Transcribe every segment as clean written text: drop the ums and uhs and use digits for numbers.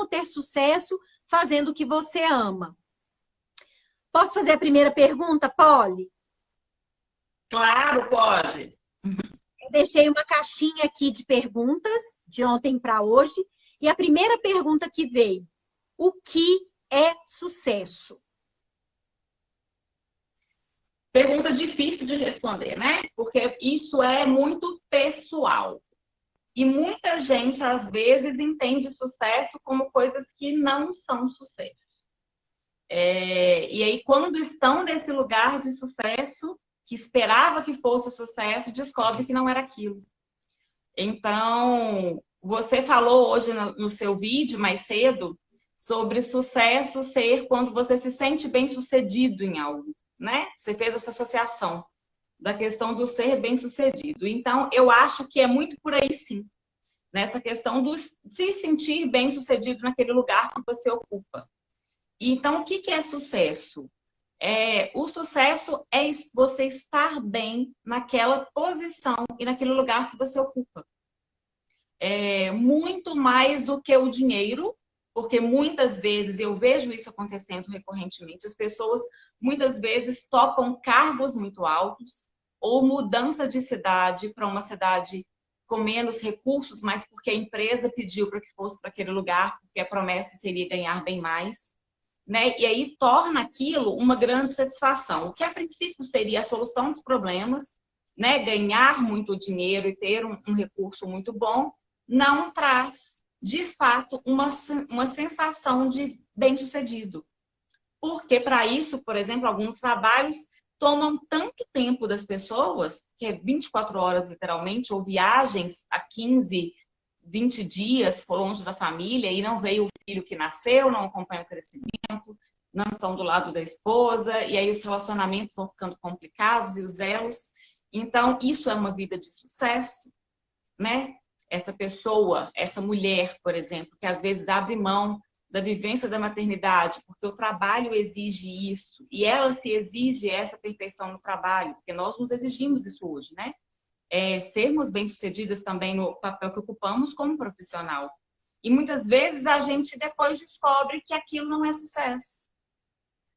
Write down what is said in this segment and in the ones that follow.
ter sucesso fazendo o que você ama. Posso fazer a primeira pergunta, Polly? Claro, pode. Eu deixei uma caixinha aqui de perguntas, de ontem para hoje, e a primeira pergunta que veio: o que é sucesso? Pergunta difícil de responder, né? Porque isso é muito pessoal. E muita gente, às vezes, entende sucesso como coisas que não são sucesso. E aí, quando estão nesse lugar de sucesso, que esperava que fosse sucesso, descobre que não era aquilo. Então, você falou hoje no seu vídeo, mais cedo, sobre sucesso ser quando você se sente bem-sucedido em algo, né? Você fez essa associação da questão do ser bem-sucedido. Então, eu acho que é muito por aí, sim. Nessa questão do se sentir bem-sucedido naquele lugar que você ocupa. Então, o que é sucesso? O sucesso é você estar bem naquela posição e naquele lugar que você ocupa. Muito mais do que o dinheiro, porque muitas vezes eu vejo isso acontecendo recorrentemente. As pessoas muitas vezes topam cargos muito altos ou mudança de cidade para uma cidade com menos recursos, mas porque a empresa pediu para que fosse para aquele lugar, porque a promessa seria ganhar bem mais, né? E aí torna aquilo uma grande satisfação. O que a princípio seria a solução dos problemas, né? Ganhar muito dinheiro e ter um recurso muito bom, não traz, de fato, uma sensação de bem-sucedido. Porque para isso, por exemplo, alguns trabalhos tomam tanto tempo das pessoas, que é 24 horas literalmente, ou viagens a 15, 20 dias longe da família e não veio o filho que nasceu, não acompanha o crescimento, não estão do lado da esposa, e aí os relacionamentos vão ficando complicados e os elos. Então, isso é uma vida de sucesso, né? Essa pessoa, essa mulher, por exemplo, que às vezes abre mão da vivência da maternidade, porque o trabalho exige isso, e ela se exige essa perfeição no trabalho, porque nós nos exigimos isso hoje, né? Sermos bem-sucedidas também no papel que ocupamos como profissional. E muitas vezes a gente depois descobre que aquilo não é sucesso,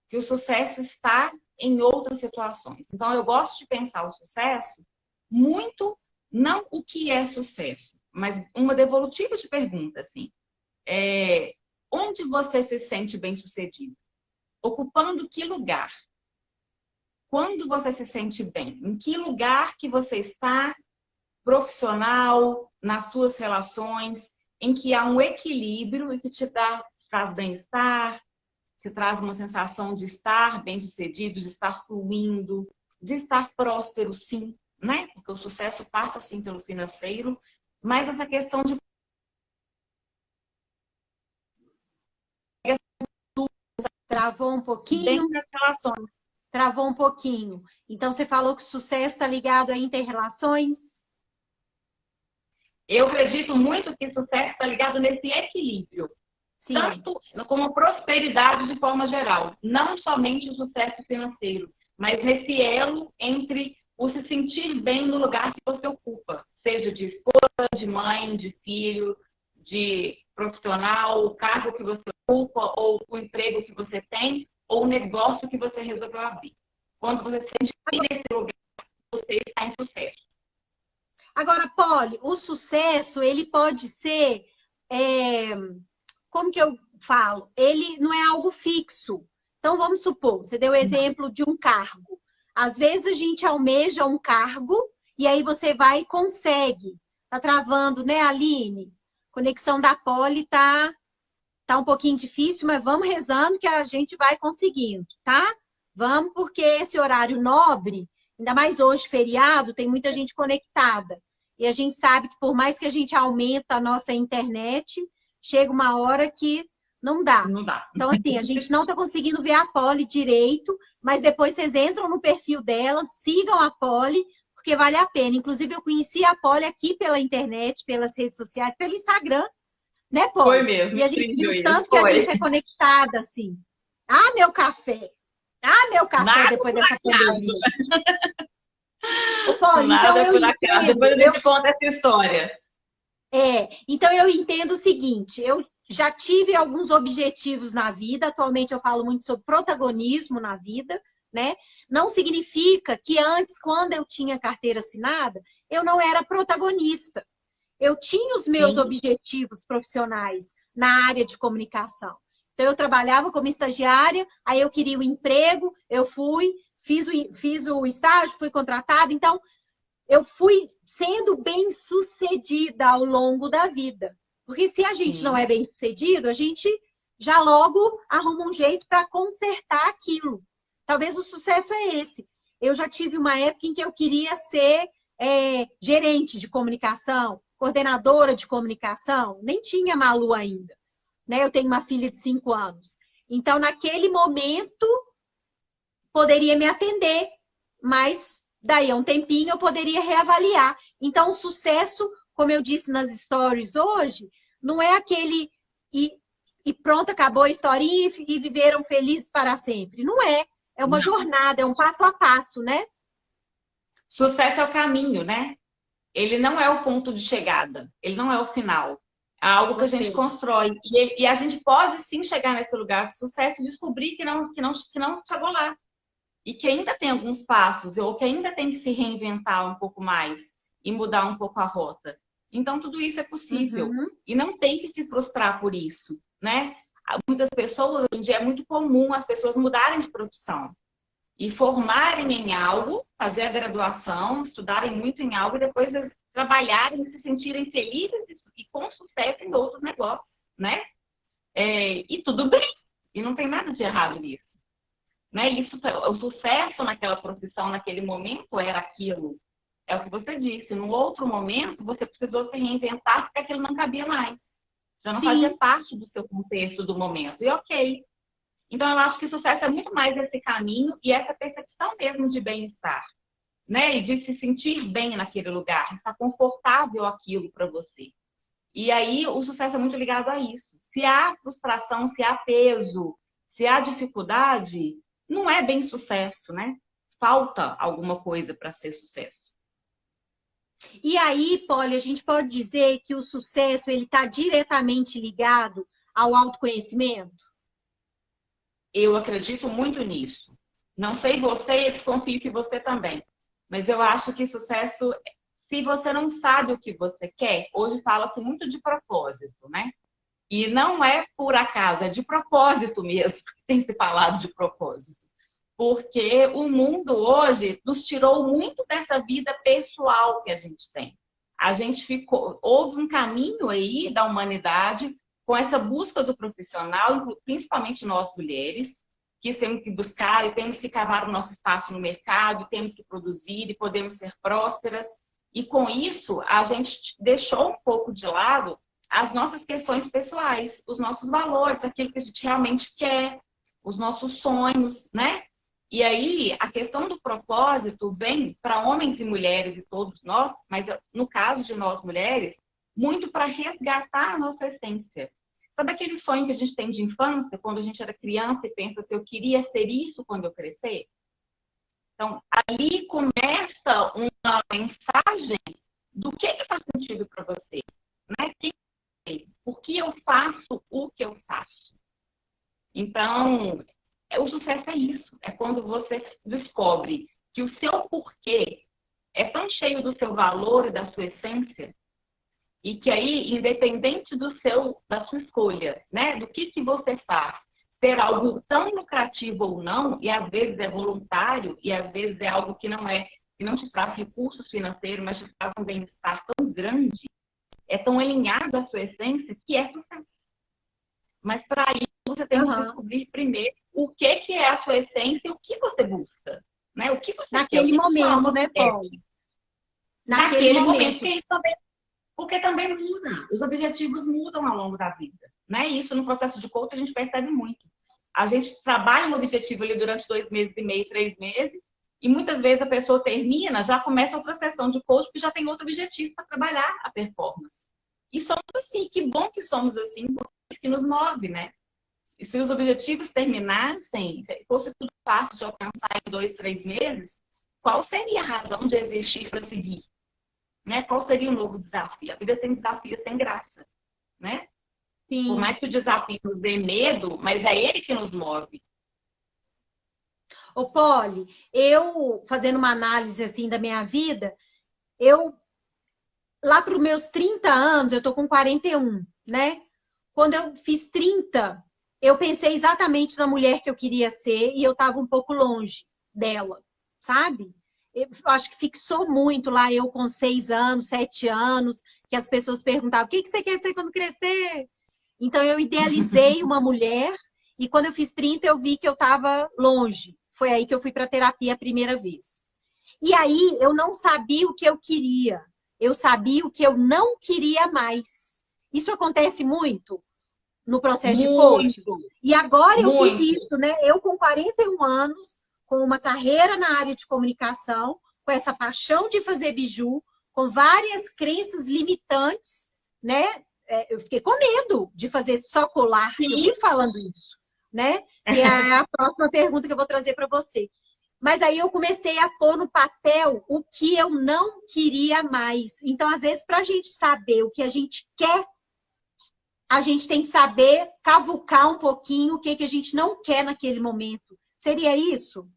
que o sucesso está em outras situações. Então, eu gosto de pensar o sucesso muito, não o que é sucesso, mas uma devolutiva de pergunta, assim. Onde você se sente bem-sucedido? Ocupando que lugar? Quando você se sente bem? Em que lugar que você está profissional, nas suas relações, em que há um equilíbrio e que te traz bem-estar, te traz uma sensação de estar bem-sucedido, de estar fluindo, de estar próspero, sim, né? Porque o sucesso passa, sim, pelo financeiro, mas essa questão de Travou um pouquinho? dentro das relações. Travou um pouquinho. Então, você falou que o sucesso está ligado a inter-relações? Eu acredito muito que sucesso está ligado nesse equilíbrio. Sim. Tanto como prosperidade de forma geral. Não somente o sucesso financeiro, mas nesse elo entre o se sentir bem no lugar que você ocupa. Seja de esposa, de mãe, de filho, de profissional, o cargo que você ocupa, ou o emprego que você tem, ou o negócio que você resolveu abrir. Quando você se sente nesse lugar, você está em sucesso. Agora, Polly, o sucesso, ele pode ser, como que eu falo? Ele não é algo fixo. Então, vamos supor, você deu o exemplo de um cargo. Às vezes a gente almeja um cargo e aí você vai e consegue. Tá travando, né, Aline? Conexão da Polly tá um pouquinho difícil, mas vamos rezando que a gente vai conseguindo, tá? Vamos, porque esse horário nobre, ainda mais hoje, feriado, tem muita gente conectada. E a gente sabe que por mais que a gente aumenta a nossa internet, chega uma hora que não dá. Não dá. Então, assim, a gente não está conseguindo ver a Polly direito, mas depois vocês entram no perfil dela, sigam a Polly, porque vale a pena. Inclusive, eu conheci a Polly aqui pela internet, pelas redes sociais, pelo Instagram, né, Polly? Foi mesmo, E a gente viu isso, tanto que a gente é conectada, assim. Ah, meu café! Ah, meu café nada depois dessa pandemia. Ô, Polly, então nada eu por acaso. entendo. Depois a gente conta essa história. Então eu entendo o seguinte, eu já tive alguns objetivos na vida, atualmente eu falo muito sobre protagonismo na vida, né? Não significa que antes, quando eu tinha carteira assinada, eu não era protagonista. Eu tinha os meus Sim. objetivos profissionais na área de comunicação. Então, eu trabalhava como estagiária, aí eu queria o emprego, eu fui, fiz o estágio, fui contratada. Então, eu fui sendo bem-sucedida ao longo da vida. Porque se a gente não Sim. é bem-sucedido, a gente já logo arruma um jeito para consertar aquilo. Talvez o sucesso é esse. Eu já tive uma época em que eu queria ser gerente de comunicação, coordenadora de comunicação. Nem tinha Malu ainda. Né? Eu tenho uma filha de 5 anos. Então, naquele momento, poderia me atender, mas daí a um tempinho eu poderia reavaliar. Então, o sucesso, como eu disse nas stories hoje, não é aquele e pronto, acabou a historinha e viveram felizes para sempre. Não é. É uma jornada, é um passo a passo, né? Sucesso é o caminho, né? Ele não é o ponto de chegada, ele não é o final. É algo que a gente Gostei. constrói. E a gente pode sim chegar nesse lugar de sucesso e descobrir que não chegou lá. E que ainda tem alguns passos, ou que ainda tem que se reinventar um pouco mais e mudar um pouco a rota. Então, tudo isso é possível. Uhum. E não tem que se frustrar por isso, né? Muitas pessoas, hoje em dia, é muito comum as pessoas mudarem de profissão e formarem em algo, fazer a graduação, estudarem muito em algo e depois trabalharem e se sentirem felizes e com sucesso em outros negócios, né? E tudo bem. E não tem nada de errado nisso. Né? Isso, o sucesso naquela profissão, naquele momento, era aquilo. É o que você disse. No outro momento, você precisou se reinventar porque aquilo não cabia mais. Já não fazia Sim. parte do seu contexto do momento. E ok. Então, eu acho que o sucesso é muito mais esse caminho e essa percepção mesmo de bem-estar. Né? E de se sentir bem naquele lugar. Estar confortável aquilo para você. E aí, o sucesso é muito ligado a isso. Se há frustração, se há peso, se há dificuldade, não é bem sucesso, né? Falta alguma coisa para ser sucesso. E aí, Polly, a gente pode dizer que o sucesso ele está diretamente ligado ao autoconhecimento? Eu acredito muito nisso. Não sei você, desconfio que você também. Mas eu acho que sucesso, se você não sabe o que você quer, hoje fala-se muito de propósito, né? E não é por acaso, é de propósito mesmo que tem se falado de propósito. Porque o mundo hoje nos tirou muito dessa vida pessoal que a gente tem. A gente houve um caminho aí da humanidade com essa busca do profissional, principalmente nós mulheres, que temos que buscar e temos que cavar o nosso espaço no mercado, temos que produzir e podemos ser prósperas. E com isso, a gente deixou um pouco de lado as nossas questões pessoais, os nossos valores, aquilo que a gente realmente quer, os nossos sonhos, né? E aí, a questão do propósito vem para homens e mulheres e todos nós, mas no caso de nós mulheres, muito para resgatar a nossa essência. Sabe aquele sonho que a gente tem de infância, quando a gente era criança e pensa que eu queria ser isso quando eu crescer? Então, ali começa uma mensagem do que faz sentido para você, né? Por que eu faço o que eu faço? Então, o sucesso é isso. É quando você descobre que o seu porquê é tão cheio do seu valor e da sua essência, e que aí, independente da sua escolha, né, do que você faz, ser algo tão lucrativo ou não, e às vezes é voluntário, e às vezes é algo que não te traz recursos financeiros, mas te traz um bem-estar tão grande, é tão alinhado à sua essência, que é sucesso. Mas para isso, você tem que descobrir primeiro o que é a sua essência e o que você busca. Né? O que você Naquele quer, momento, né, Paulo? Naquele momento. Porque também muda. Os objetivos mudam ao longo da vida. Né? E isso no processo de coaching a gente percebe muito. A gente trabalha um objetivo ali durante 2 meses e meio, 3 meses, e muitas vezes a pessoa termina, já começa outra sessão de coaching, porque já tem outro objetivo para trabalhar a performance. E somos assim, que bom que somos assim, porque é isso que nos move, né? E se os objetivos terminassem, se fosse tudo fácil de alcançar em 2, 3 meses, qual seria a razão de existir para seguir? né? Qual seria o novo desafio? A vida sem desafio, sem graça, né? Por Sim. mais que o desafio nos dê medo, mas é ele que nos move. Ô, Poli, eu fazendo uma análise assim da minha vida, eu lá para os meus 30 anos, eu tô com 41, né? Quando eu fiz 30, eu pensei exatamente na mulher que eu queria ser e eu estava um pouco longe dela, sabe? Eu acho que fixou muito lá eu com 6 anos, 7 anos, que as pessoas perguntavam: o que você quer ser quando crescer? Então eu idealizei uma mulher e quando eu fiz 30 eu vi que eu estava longe. Foi aí que eu fui para terapia a primeira vez. E aí eu não sabia o que eu queria. Eu sabia o que eu não queria mais. Isso acontece muito no processo de coaching. Muito, E agora eu fiz muito. isso, né? Eu com 41 anos, com uma carreira na área de comunicação, com essa paixão de fazer biju, com várias crenças limitantes, né? Eu fiquei com medo de fazer só colar. Eu Sim. vivo falando isso, né? Que é a próxima pergunta que eu vou trazer para você. Mas aí eu comecei a pôr no papel o que eu não queria mais. Então, às vezes, para a gente saber o que a gente quer, a gente tem que saber cavucar um pouquinho o que a gente não quer naquele momento. Seria isso?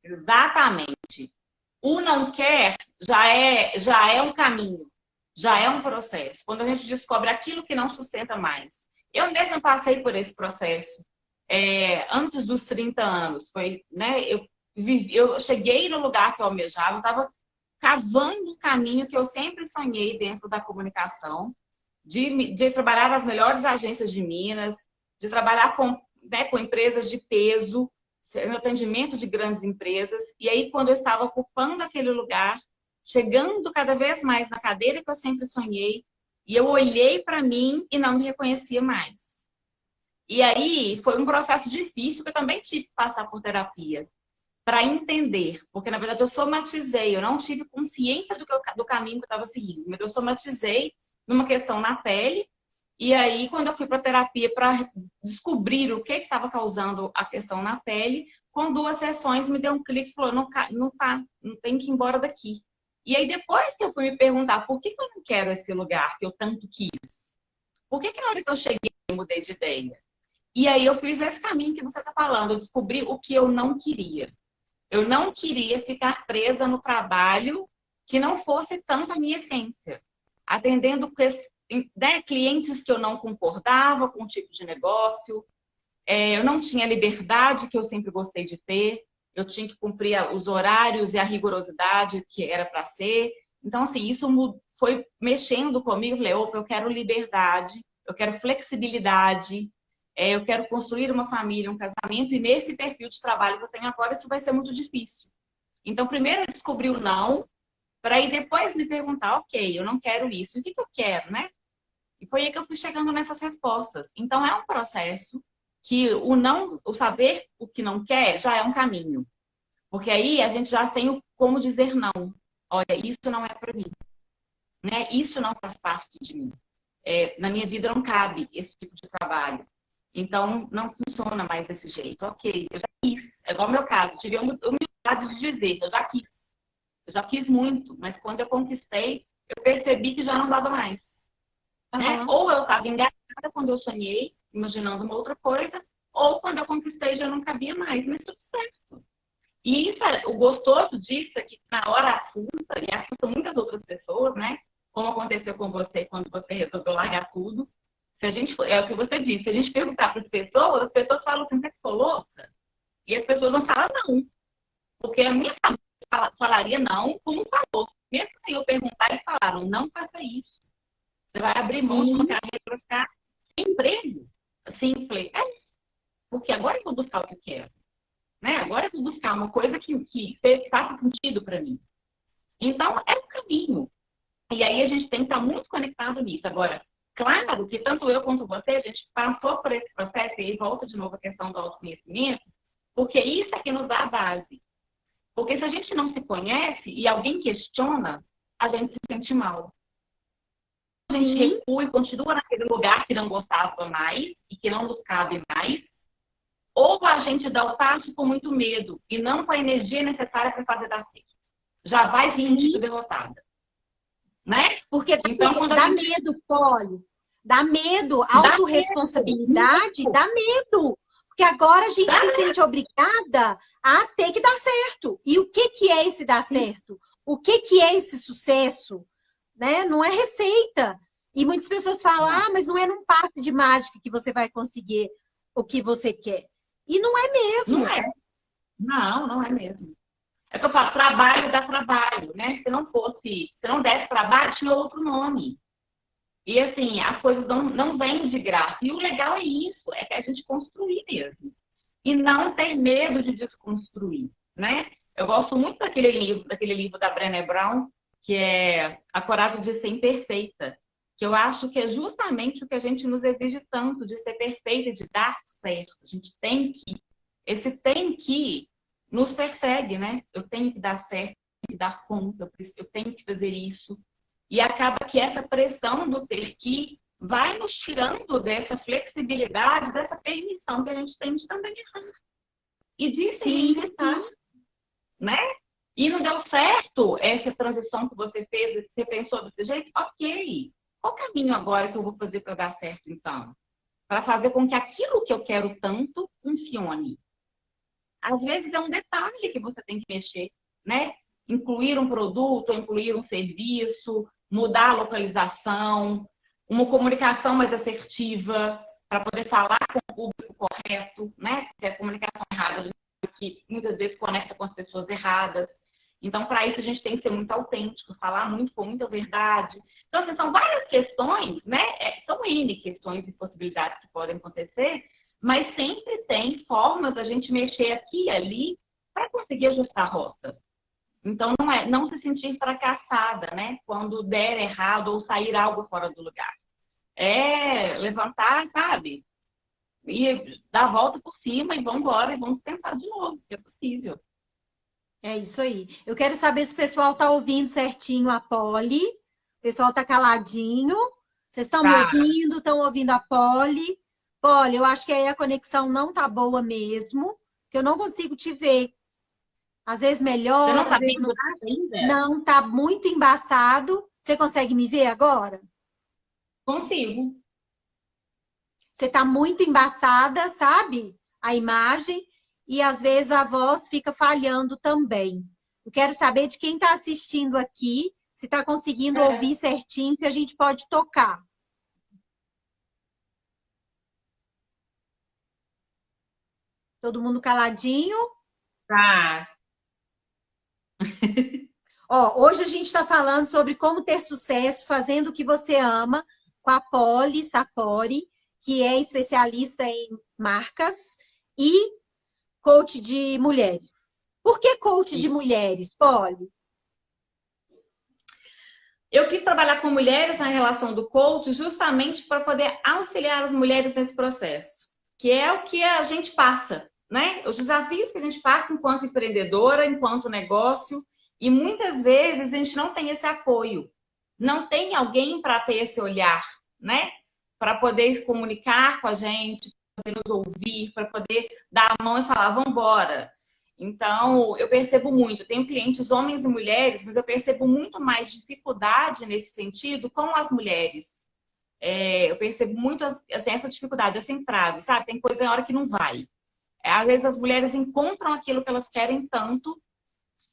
Exatamente. O não quer já é um caminho, já é um processo. Quando a gente descobre aquilo que não sustenta mais. Eu mesma passei por esse processo antes dos 30 anos. Foi, né, eu cheguei no lugar que eu almejava, eu estava cavando o caminho que eu sempre sonhei dentro da comunicação, de trabalhar nas melhores agências de Minas, de trabalhar com empresas de peso, no atendimento de grandes empresas. E aí, quando eu estava ocupando aquele lugar, chegando cada vez mais na cadeira que eu sempre sonhei, e eu olhei para mim e não me reconhecia mais. E aí, foi um processo difícil, que eu também tive que passar por terapia, para entender. Porque, na verdade, eu somatizei, eu não tive consciência do caminho que eu estava seguindo, mas eu somatizei numa questão na pele. E aí, quando eu fui para terapia para descobrir o que estava causando a questão na pele, com 2 sessões me deu um clique e falou: não, não tem que ir embora daqui. E aí, depois que eu fui me perguntar por que eu não quero esse lugar que eu tanto quis, por que na hora que eu cheguei eu mudei de ideia? E aí eu fiz esse caminho que você está falando, eu descobri o que eu não queria. Eu não queria ficar presa no trabalho que não fosse tanto a minha essência, atendendo clientes que eu não concordava com o tipo de negócio, eu não tinha a liberdade que eu sempre gostei de ter, eu tinha que cumprir os horários e a rigorosidade que era para ser. Então, assim, isso foi mexendo comigo. Eu falei: opa, eu quero liberdade, eu quero flexibilidade, eu quero construir uma família, um casamento, e nesse perfil de trabalho que eu tenho agora, isso vai ser muito difícil. Então, primeiro eu descobri o não, para aí depois me perguntar: ok, eu não quero isso, o que eu quero, né? E foi aí que eu fui chegando nessas respostas. Então, é um processo que o saber o que não quer já é um caminho. Porque aí a gente já tem como dizer não. Olha, isso não é para mim, né? Isso não faz parte de mim. Na minha vida não cabe esse tipo de trabalho. Então, não funciona mais desse jeito. Ok, eu já quis. É igual o meu caso. Tive a humildade de dizer: eu já quis. Eu já quis muito, mas quando eu conquistei, eu percebi que já não dava mais. Né? Ou eu estava enganada quando eu sonhei, imaginando uma outra coisa, ou quando eu conquistei já não cabia mais, mas tudo certo. E isso, o gostoso disso é que na hora assusta, e assusta muitas outras pessoas, né? Como aconteceu com você quando você resolveu largar tudo. Se a gente, é o que você disse, se a gente perguntar para as pessoas falam assim: você ficou louca? E as pessoas não falam não. Porque a minha família falaria não, como falou. Mesmo sem eu perguntar, eles falaram: não faça isso. Você vai abrir mão de uma carreira para ficar sem emprego. Assim, eu falei: porque agora eu vou buscar o que eu quero. Né? Agora eu vou buscar uma coisa que faça sentido para mim. Então, é o caminho. E aí a gente tem que estar muito conectado nisso. Agora, claro que tanto eu quanto você, a gente passou por esse processo, e aí volta de novo a questão do autoconhecimento, porque isso é que nos dá a base. Porque se a gente não se conhece e alguém questiona, a gente se sente mal. A gente recua e continua naquele lugar que não gostava mais e que não nos cabe mais, ou a gente dá o passo com muito medo e não com a energia necessária para fazer dar certo. Já vai se sentir derrotada. né? Porque Então, quando dá a gente... medo, Poli. Dá medo, Dá autorresponsabilidade, medo. dá medo. Porque agora a gente Dá se sente obrigada a ter que dar certo. E o que que é esse dar medo. certo? O que que é esse sucesso? Né? Não é receita. E muitas pessoas falam, Não, ah, mas não é num passe de mágica que você vai conseguir o que você quer. E não é não mesmo. é. Não, não é mesmo. É que eu falo, trabalho dá trabalho, né? Se não desse trabalho, tinha outro nome. E assim, as coisas não vêm de graça. E o legal é isso, é que a gente construir mesmo. E não ter medo de desconstruir, né? Eu gosto muito daquele livro da Brené Brown, que é A Coragem de Ser Imperfeita, que eu acho que é justamente o que a gente nos exige tanto, de ser perfeita, de dar certo. A gente tem que, esse tem que nos persegue, né? Eu tenho que dar certo, eu tenho que dar conta, eu tenho que fazer isso. E acaba que essa pressão do ter que vai nos tirando dessa flexibilidade, dessa permissão que a gente tem de também errar. E de se Sim, reinventar, né? E não deu certo essa transição que você fez, você pensou desse jeito? Ok. Qual caminho agora que eu vou fazer para dar certo, então? Para fazer com que aquilo que eu quero tanto funcione. Às vezes é um detalhe que você tem que mexer, né? Incluir um produto, incluir um serviço, mudar a localização, uma comunicação mais assertiva, para poder falar com o público correto, né? Porque a comunicação errada que muitas vezes conecta com as pessoas erradas. Então, para isso, a gente tem que ser muito autêntico, falar muito com muita verdade. Então, assim, são várias questões, né? São N questões e possibilidades que podem acontecer, mas sempre tem formas da gente mexer aqui e ali para conseguir ajustar a rota. Então, não se sentir fracassada, né? Quando der errado ou sair algo fora do lugar. É levantar, sabe? E dar a volta por cima e vamos embora e vamos tentar de novo, se é possível. é isso aí. Eu quero saber se o pessoal está ouvindo certinho a Poli. O pessoal está caladinho. Vocês estão me Tá. ouvindo? Estão ouvindo a Poli? Poli, eu acho que aí a conexão não tá boa mesmo, que eu não consigo te ver. Às vezes Você não melhora, às está vezes vendo ainda? não, tá muito embaçado. Você consegue me ver agora? Consigo. Você está muito embaçada, sabe? A imagem, e às vezes a voz fica falhando também. Eu quero saber de quem está assistindo aqui, se está conseguindo ouvir É. certinho, que a gente pode tocar. Todo mundo caladinho? Tá. Ó, hoje a gente está falando sobre como ter sucesso fazendo o que você ama com a Poli Sapori, que é especialista em marcas e coach de mulheres. Por que coach de Isso. mulheres, Poli? Eu quis trabalhar com mulheres na relação do coach justamente para poder auxiliar as mulheres nesse processo, que é o que a gente passa, né? Os desafios que a gente passa enquanto empreendedora, enquanto negócio, e muitas vezes a gente não tem esse apoio, não tem alguém para ter esse olhar, né? Para poder se comunicar com a gente, para poder nos ouvir, para poder dar a mão e falar, vamos embora. Então, eu percebo muito, tenho clientes homens e mulheres, mas eu percebo muito mais dificuldade nesse sentido com as mulheres. Eu percebo muito assim, essa dificuldade, essa entrave, sabe? Tem coisa na hora que não vai. Às vezes as mulheres encontram aquilo que elas querem tanto,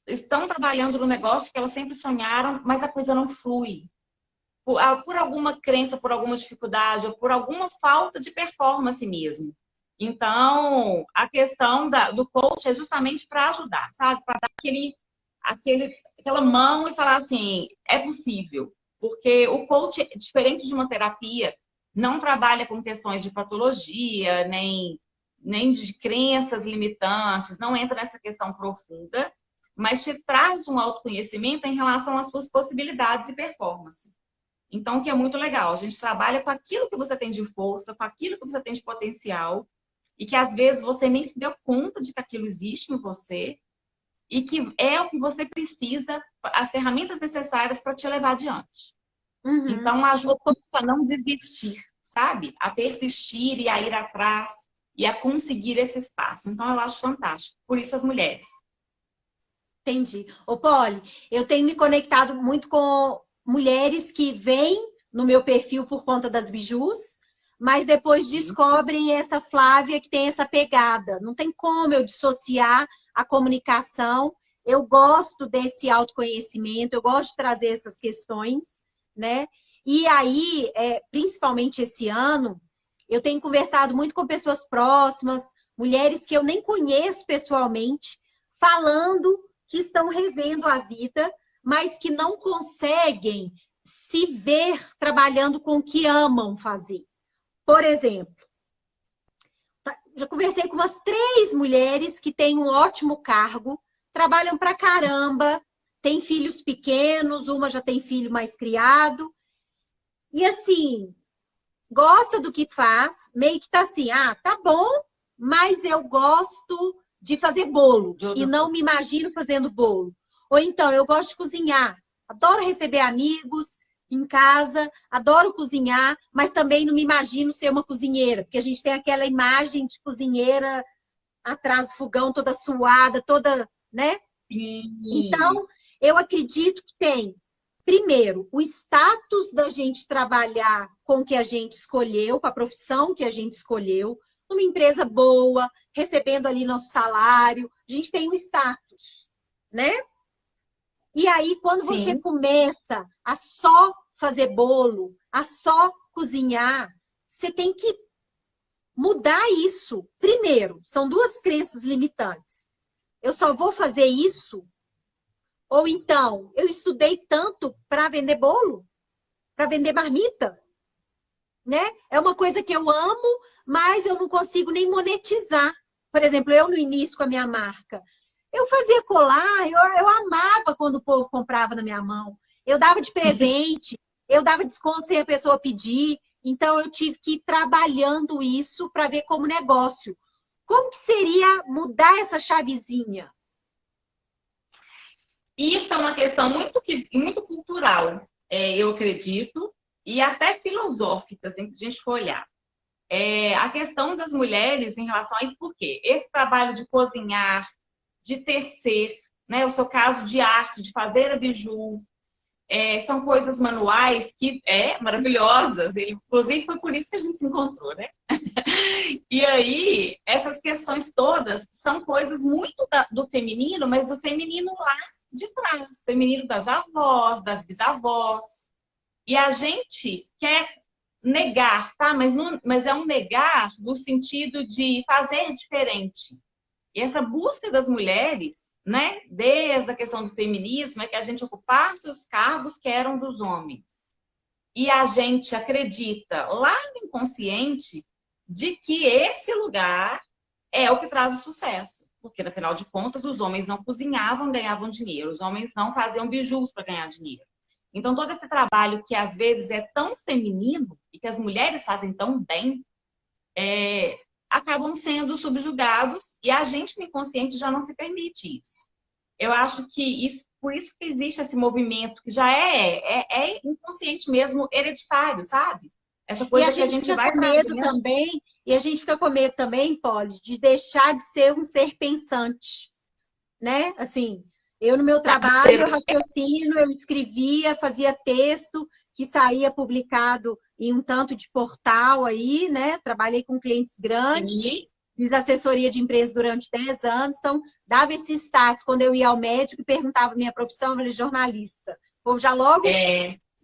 estão trabalhando no negócio que elas sempre sonharam, mas a coisa não flui. Por alguma crença, por alguma dificuldade, ou por alguma falta de performance mesmo. Então, a questão do coach é justamente para ajudar, sabe? Para dar aquela mão e falar assim, é possível. Porque o coach, diferente de uma terapia, não trabalha com questões de patologia, nem de crenças limitantes, não entra nessa questão profunda, mas te traz um autoconhecimento em relação às suas possibilidades e performance. Então, o que é muito legal, a gente trabalha com aquilo que você tem de força, com aquilo que você tem de potencial, e que às vezes você nem se deu conta de que aquilo existe em você, e que é o que você precisa, as ferramentas necessárias para te levar adiante. Uhum. Então, ajuda a não desistir, sabe? A persistir e a ir atrás e a conseguir esse espaço. Então, eu acho fantástico. Por isso, as mulheres. Entendi. Ô, Poli, eu tenho me conectado muito com mulheres que vêm no meu perfil por conta das bijus, mas depois descobrem essa Flávia que tem essa pegada. Não tem como eu dissociar a comunicação. Eu gosto desse autoconhecimento, eu gosto de trazer essas questões, né? E aí, principalmente esse ano, eu tenho conversado muito com pessoas próximas, mulheres que eu nem conheço pessoalmente, falando que estão revendo a vida, mas que não conseguem se ver trabalhando com o que amam fazer. Por exemplo, já conversei com umas 3 mulheres que têm um ótimo cargo, trabalham pra caramba, têm filhos pequenos, uma já tem filho mais criado, e assim, gosta do que faz, meio que tá assim, tá bom, mas eu gosto de fazer bolo e não me imagino fazendo bolo. Ou então, eu gosto de cozinhar, adoro receber amigos em casa, adoro cozinhar, mas também não me imagino ser uma cozinheira, porque a gente tem aquela imagem de cozinheira atrás do fogão, toda suada, toda, né? Sim. Então, eu acredito que tem, primeiro, o status da gente trabalhar com o que a gente escolheu, com a profissão que a gente escolheu, numa empresa boa, recebendo ali nosso salário, a gente tem um status, né? E aí, quando você começa a só fazer bolo, a só cozinhar, você tem que mudar isso. Primeiro, são 2 crenças limitantes. Eu só vou fazer isso? Ou então, eu estudei tanto para vender bolo, para vender marmita, né? É uma coisa que eu amo, mas eu não consigo nem monetizar. Por exemplo, eu no início com a minha marca, eu fazia colar, eu amava quando o povo comprava na minha mão. Eu dava de presente, eu dava desconto sem a pessoa pedir. Então, eu tive que ir trabalhando isso para ver como negócio. Como que seria mudar essa chavezinha? Isso é uma questão muito cultural, eu acredito, e até filosófica, se a gente for olhar. A questão das mulheres em relação a isso, por quê? Esse trabalho de cozinhar, de tecer, né? O seu caso de arte, de fazer a biju, são coisas manuais que maravilhosas. Inclusive, foi por isso que a gente se encontrou, né? E aí, essas questões todas são coisas muito do feminino, mas do feminino lá de trás. Feminino das avós, das bisavós. E a gente quer negar, tá? Mas é um negar no sentido de fazer diferente. E essa busca das mulheres, né, desde a questão do feminismo, é que a gente ocupasse os cargos que eram dos homens. E a gente acredita lá no inconsciente de que esse lugar é o que traz o sucesso. Porque, afinal de contas, os homens não cozinhavam, ganhavam dinheiro. Os homens não faziam bijus para ganhar dinheiro. Então, todo esse trabalho que às vezes é tão feminino e que as mulheres fazem tão bem, acabam sendo subjugados e a gente, no inconsciente, já não se permite isso. Eu acho que por isso que existe esse movimento que já é inconsciente mesmo, hereditário, sabe? Essa coisa que a gente vai medo também, e a gente fica com medo também, Polly, de deixar de ser um ser pensante, né? Assim, eu no meu trabalho, eu raciocínio, eu escrevia, fazia texto que saía publicado em um tanto de portal aí, né? Trabalhei com clientes grandes, fiz assessoria de empresa durante 10 anos, então dava esse status quando eu ia ao médico e perguntava minha profissão, eu falei jornalista. O povo já logo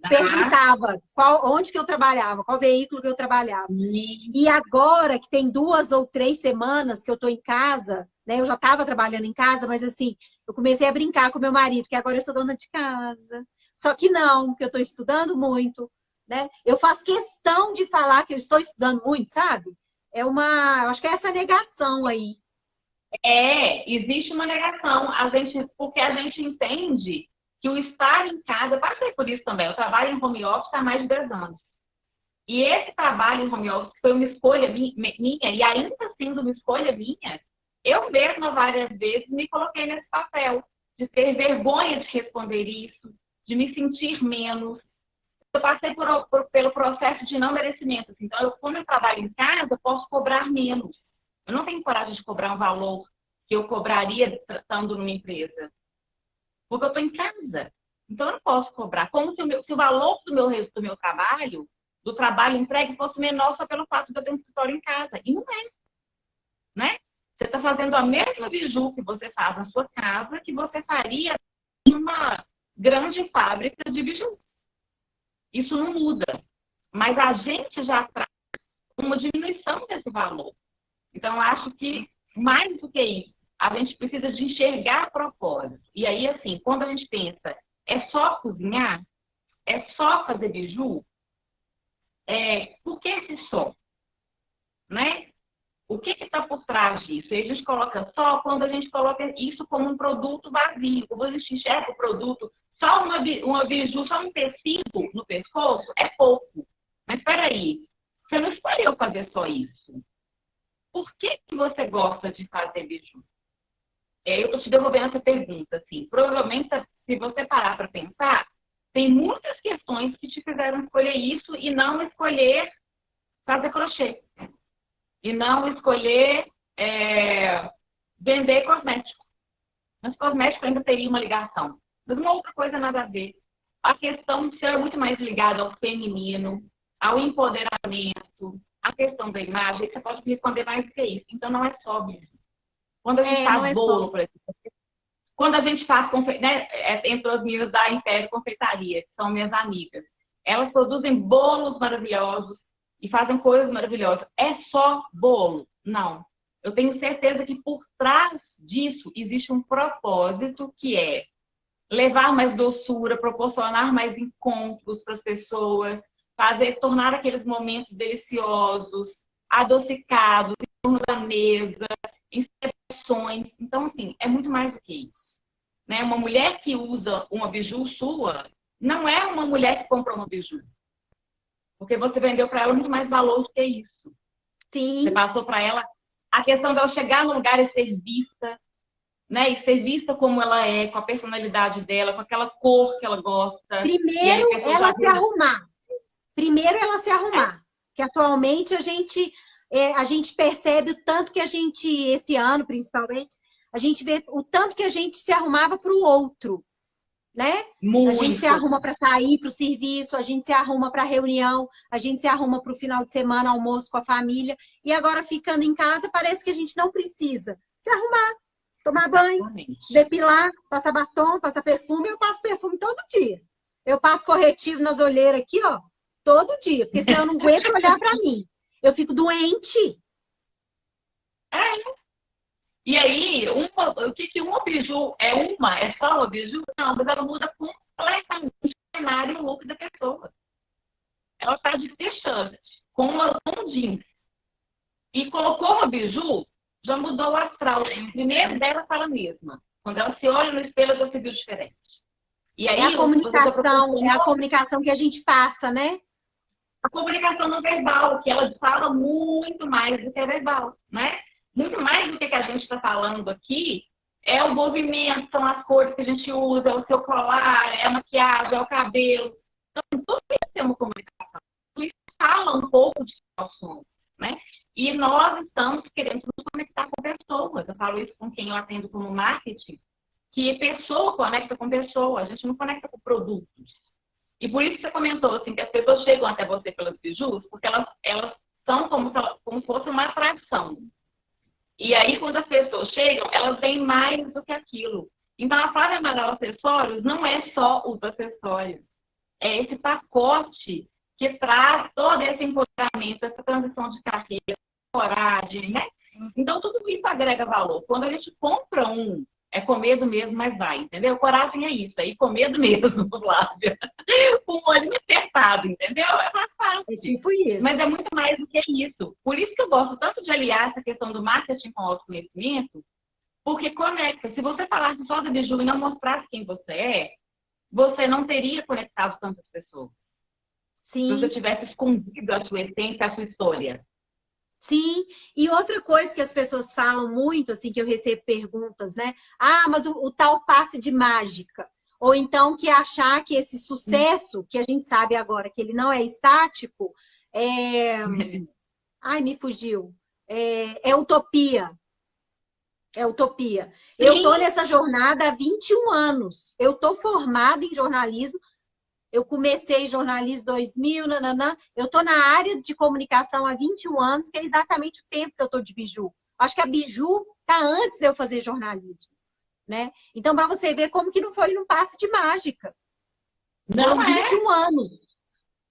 perguntava onde que eu trabalhava, qual veículo que eu trabalhava. E agora que tem 2 ou 3 semanas que eu estou em casa, né? Eu já estava trabalhando em casa, mas assim, eu comecei a brincar com meu marido, que agora eu sou dona de casa. Só que não, que eu estou estudando muito, né? Eu faço questão de falar que eu estou estudando muito, sabe? Eu acho que é essa negação aí. Existe uma negação, porque a gente entende que o estar em casa, eu passei por isso também, eu trabalho em home office há mais de 10 anos. E esse trabalho em home office foi uma escolha minha, e ainda sendo uma escolha minha, eu mesma várias vezes me coloquei nesse papel de ter vergonha de responder isso, de me sentir menos. Eu passei pelo processo de não merecimento. Assim. Então, como eu trabalho em casa, eu posso cobrar menos. Eu não tenho coragem de cobrar um valor que eu cobraria estando numa empresa. Porque eu estou em casa. Então, eu não posso cobrar. Como se o valor do meu trabalho, do trabalho entregue, fosse menor só pelo fato de eu ter um escritório em casa. E não é, né? Você está fazendo a mesma biju que você faz na sua casa, que você faria em uma grande fábrica de bijus. Isso não muda. Mas a gente já traz uma diminuição desse valor. Então, eu acho que, mais do que isso, a gente precisa de enxergar propósito. E aí, assim, quando a gente pensa, é só cozinhar? É só fazer biju? Por que esse só? Né? O que está por trás disso? E a gente coloca só quando a gente coloca isso como um produto vazio. Quando a gente enxerga o produto, só uma biju, só um tecido no pescoço, é pouco. Mas espera aí, você não escolheu fazer só isso. Por que você gosta de fazer biju? Eu estou te devolvendo essa pergunta. Assim. Provavelmente, se você parar para pensar, tem muitas questões que te fizeram escolher isso e não escolher fazer crochê. E não escolher vender cosmético. Mas cosmético ainda teria uma ligação. Mas uma outra coisa nada a ver. A questão de ser muito mais ligada ao feminino, ao empoderamento, a questão da imagem, você pode me responder mais do que isso. Então, não é só biju. Quando a gente faz bolo, por exemplo. Quando a gente faz, né, entre as meninas da Império Confeitaria, que são minhas amigas, elas produzem bolos maravilhosos e fazem coisas maravilhosas. É só bolo? Não. Eu tenho certeza que por trás disso existe um propósito que é levar mais doçura, proporcionar mais encontros para as pessoas, tornar aqueles momentos deliciosos, adocicados, em torno da mesa, em celebrações. Então, assim, é muito mais do que isso. Né? Uma mulher que usa uma biju sua não é uma mulher que comprou uma biju. Porque você vendeu para ela muito mais valor do que isso. Sim. Você passou para ela a questão dela chegar no lugar e ser vista, né? E ser vista como ela é, com a personalidade dela, com aquela cor que ela gosta. Primeiro, ela se arrumar. Primeiro, ela se arrumar. Que atualmente a gente percebe o tanto que a gente, esse ano principalmente, a gente vê o tanto que a gente se arrumava para o outro. Né? Muito. A gente se arruma para sair para o serviço, a gente se arruma para reunião, a gente se arruma para o final de semana, almoço com a família, e agora ficando em casa parece que a gente não precisa se arrumar, tomar banho, depilar, passar batom, passar perfume. Eu passo perfume todo dia. Eu passo corretivo nas olheiras aqui, ó, todo dia, porque senão eu não aguento olhar para mim. Eu fico doente. E aí, o que uma biju é só uma biju? Não, mas ela muda completamente o cenário e o look da pessoa. Ela está de t-shirt, com um jeans, e colocou uma biju, já mudou o astral. Primeiro dela para ela mesma. Quando ela se olha no espelho, ela já se viu diferente. E aí, é a comunicação que a gente passa, né? A comunicação não verbal, que ela fala muito mais do que é verbal, né? Muito mais do que a gente está falando aqui é o movimento, são as cores que a gente usa, é o seu colar, é a maquiagem, é o cabelo. Então, tudo isso é uma comunicação. Tudo isso fala um pouco de nós somos, né? E nós estamos querendo nos conectar com pessoas. Eu falo isso com quem eu atendo como marketing, que pessoa conecta com pessoa, a gente não conecta com produtos. E por isso que você comentou assim, que as pessoas chegam até você pelas bijus, porque elas são como se fosse uma atração. E aí, quando as pessoas chegam, elas veem mais do que aquilo. Então, a Flávia Amaral Acessórios não é só os acessórios. É esse pacote que traz todo esse empoderamento, essa transição de carreira, coragem, né? Então, tudo isso agrega valor. Quando a gente compra é com medo mesmo, mas vai, entendeu? Coragem é isso, é ir com medo mesmo, Flávia. Com o olho apertado, entendeu? É mais fácil. É tipo isso. Mas é muito mais do que isso. Por isso que eu gosto tanto de aliar essa questão do marketing com o autoconhecimento, porque conecta. Se você falasse só da biju e não mostrasse quem você não teria conectado tantas pessoas. Sim. Se você tivesse escondido a sua essência, a sua história. Sim, e outra coisa que as pessoas falam muito, assim, que eu recebo perguntas, né? Ah, mas o tal passe de mágica. Ou então que achar que esse sucesso, que a gente sabe agora que ele não é estático, Ai, me fugiu. É utopia. É utopia. Eu Sim. estou nessa jornada há 21 anos. Eu estou formada em jornalismo. Eu comecei jornalismo em 2000, nananã. Eu estou na área de comunicação há 21 anos, que é exatamente o tempo que eu estou de Biju. Acho que a Biju está antes de eu fazer jornalismo, né? Então, para você ver como que não foi num passe de mágica. Não Foram é. 21 anos.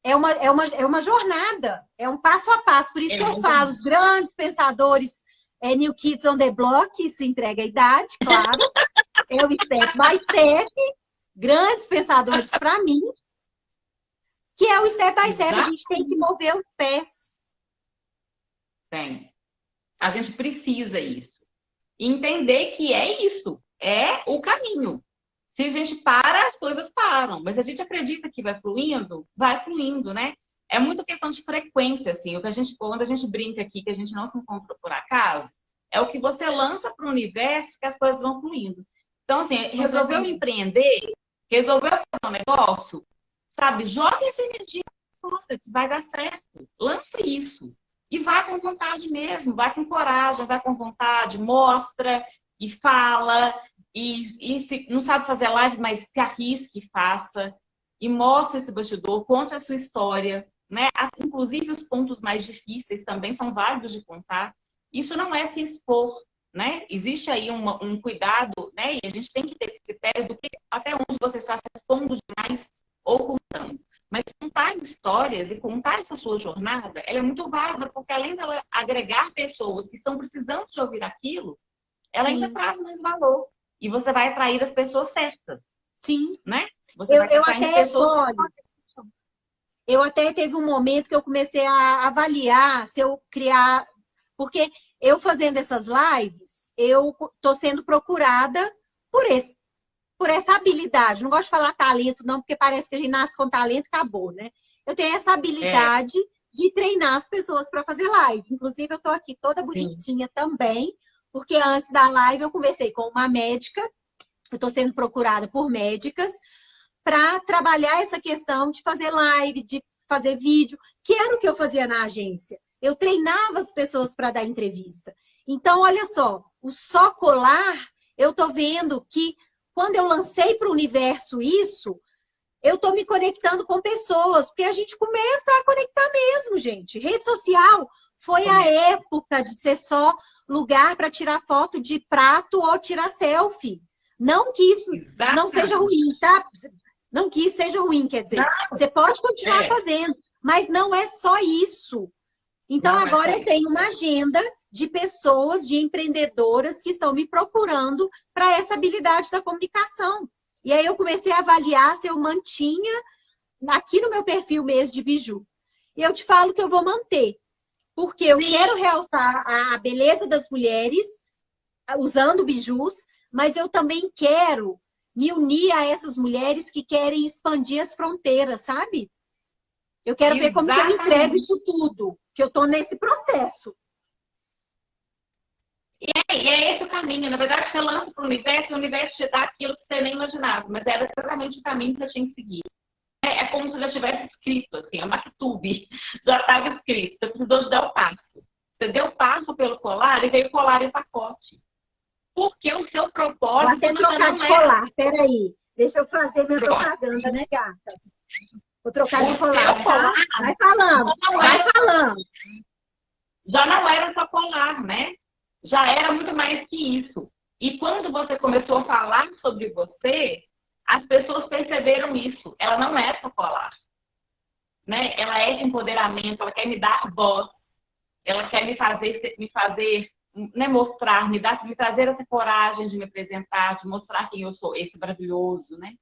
É uma jornada, é um passo a passo. Por isso que eu falo, os grandes pensadores, New Kids on the Block, isso entrega a idade, claro. É o Step by Step, grandes pensadores para mim, que é o Step by Step. A gente tem que mover os pés. Tem. A gente precisa isso. Entender que é isso, é o caminho. Se a gente para, as coisas param. Mas se a gente acredita que vai fluindo, né? É muito questão de frequência, assim. O que quando a gente brinca aqui, que a gente não se encontrou por acaso, é o que você lança para o universo que as coisas vão fluindo. Então, assim, resolveu empreender, resolveu fazer um negócio, sabe? Joga essa energia fora, que vai dar certo. Lança isso. E vai com vontade mesmo, vai com coragem, vai com vontade, mostra e fala. E se não sabe fazer live, mas se arrisque e faça. E mostre esse bastidor, conte a sua história, né? Inclusive os pontos mais difíceis também são válidos de contar. Isso não é se expor, né? Existe aí um cuidado, né? E a gente tem que ter esse critério do que até onde você está se expondo demais ou contando. Mas contar histórias e contar essa sua jornada, ela é muito válida, porque além dela agregar pessoas que estão precisando de ouvir aquilo, ela ainda traz muito valor. E você vai atrair as pessoas certas. Sim. Né? Você vai atrair pessoas... Eu até teve um momento que eu comecei a avaliar se eu criar... Porque eu fazendo essas lives, eu estou sendo procurada por essa habilidade. Não gosto de falar talento, não, porque parece que a gente nasce com talento e acabou, né? Eu tenho essa habilidade de treinar as pessoas para fazer live. Inclusive, eu estou aqui toda bonitinha também, porque antes da live eu conversei com uma médica, eu estou sendo procurada por médicas, para trabalhar essa questão de fazer live, de fazer vídeo, que era o que eu fazia na agência. Eu treinava as pessoas para dar entrevista. Então, olha só, o só colar, eu estou vendo que quando eu lancei para o universo isso, eu estou me conectando com pessoas, porque a gente começa a conectar mesmo, gente. Rede social foi a época de ser só lugar para tirar foto de prato ou tirar selfie. Não que isso não seja ruim, tá? Não que isso seja ruim, quer dizer, você pode continuar fazendo, mas não é só isso. Então, agora eu tenho uma agenda de pessoas, de empreendedoras que estão me procurando para essa habilidade da comunicação. E aí eu comecei a avaliar se eu mantinha aqui no meu perfil mesmo de Biju. E eu te falo que eu vou manter, porque eu quero realçar a beleza das mulheres usando bijus, mas eu também quero me unir a essas mulheres que querem expandir as fronteiras, sabe? Eu quero ver como que eu entrego isso tudo, que eu estou nesse processo. E é esse o caminho. Na verdade, você lança para o universo te dá aquilo que você nem imaginava, mas era exatamente o caminho que você tinha que seguir. É como se já tivesse escrito, assim, a maktub já estava escrito. Você precisou de dar o passo. Você deu o passo pelo colar e veio colar em pacote. Porque o seu propósito... Vou até trocar de colar, peraí. Deixa eu fazer minha propaganda, né, gata? Vou trocar de colar, tá? Vai falando, vai falando. Já não era só colar, né? Já era muito mais que isso. E quando você começou a falar sobre você, as pessoas perceberam isso. Ela não é só colar. Né? Ela é de empoderamento, ela quer me dar voz, ela quer me fazer né, mostrar, me trazer essa coragem de me apresentar, de mostrar quem eu sou, esse maravilhoso, né?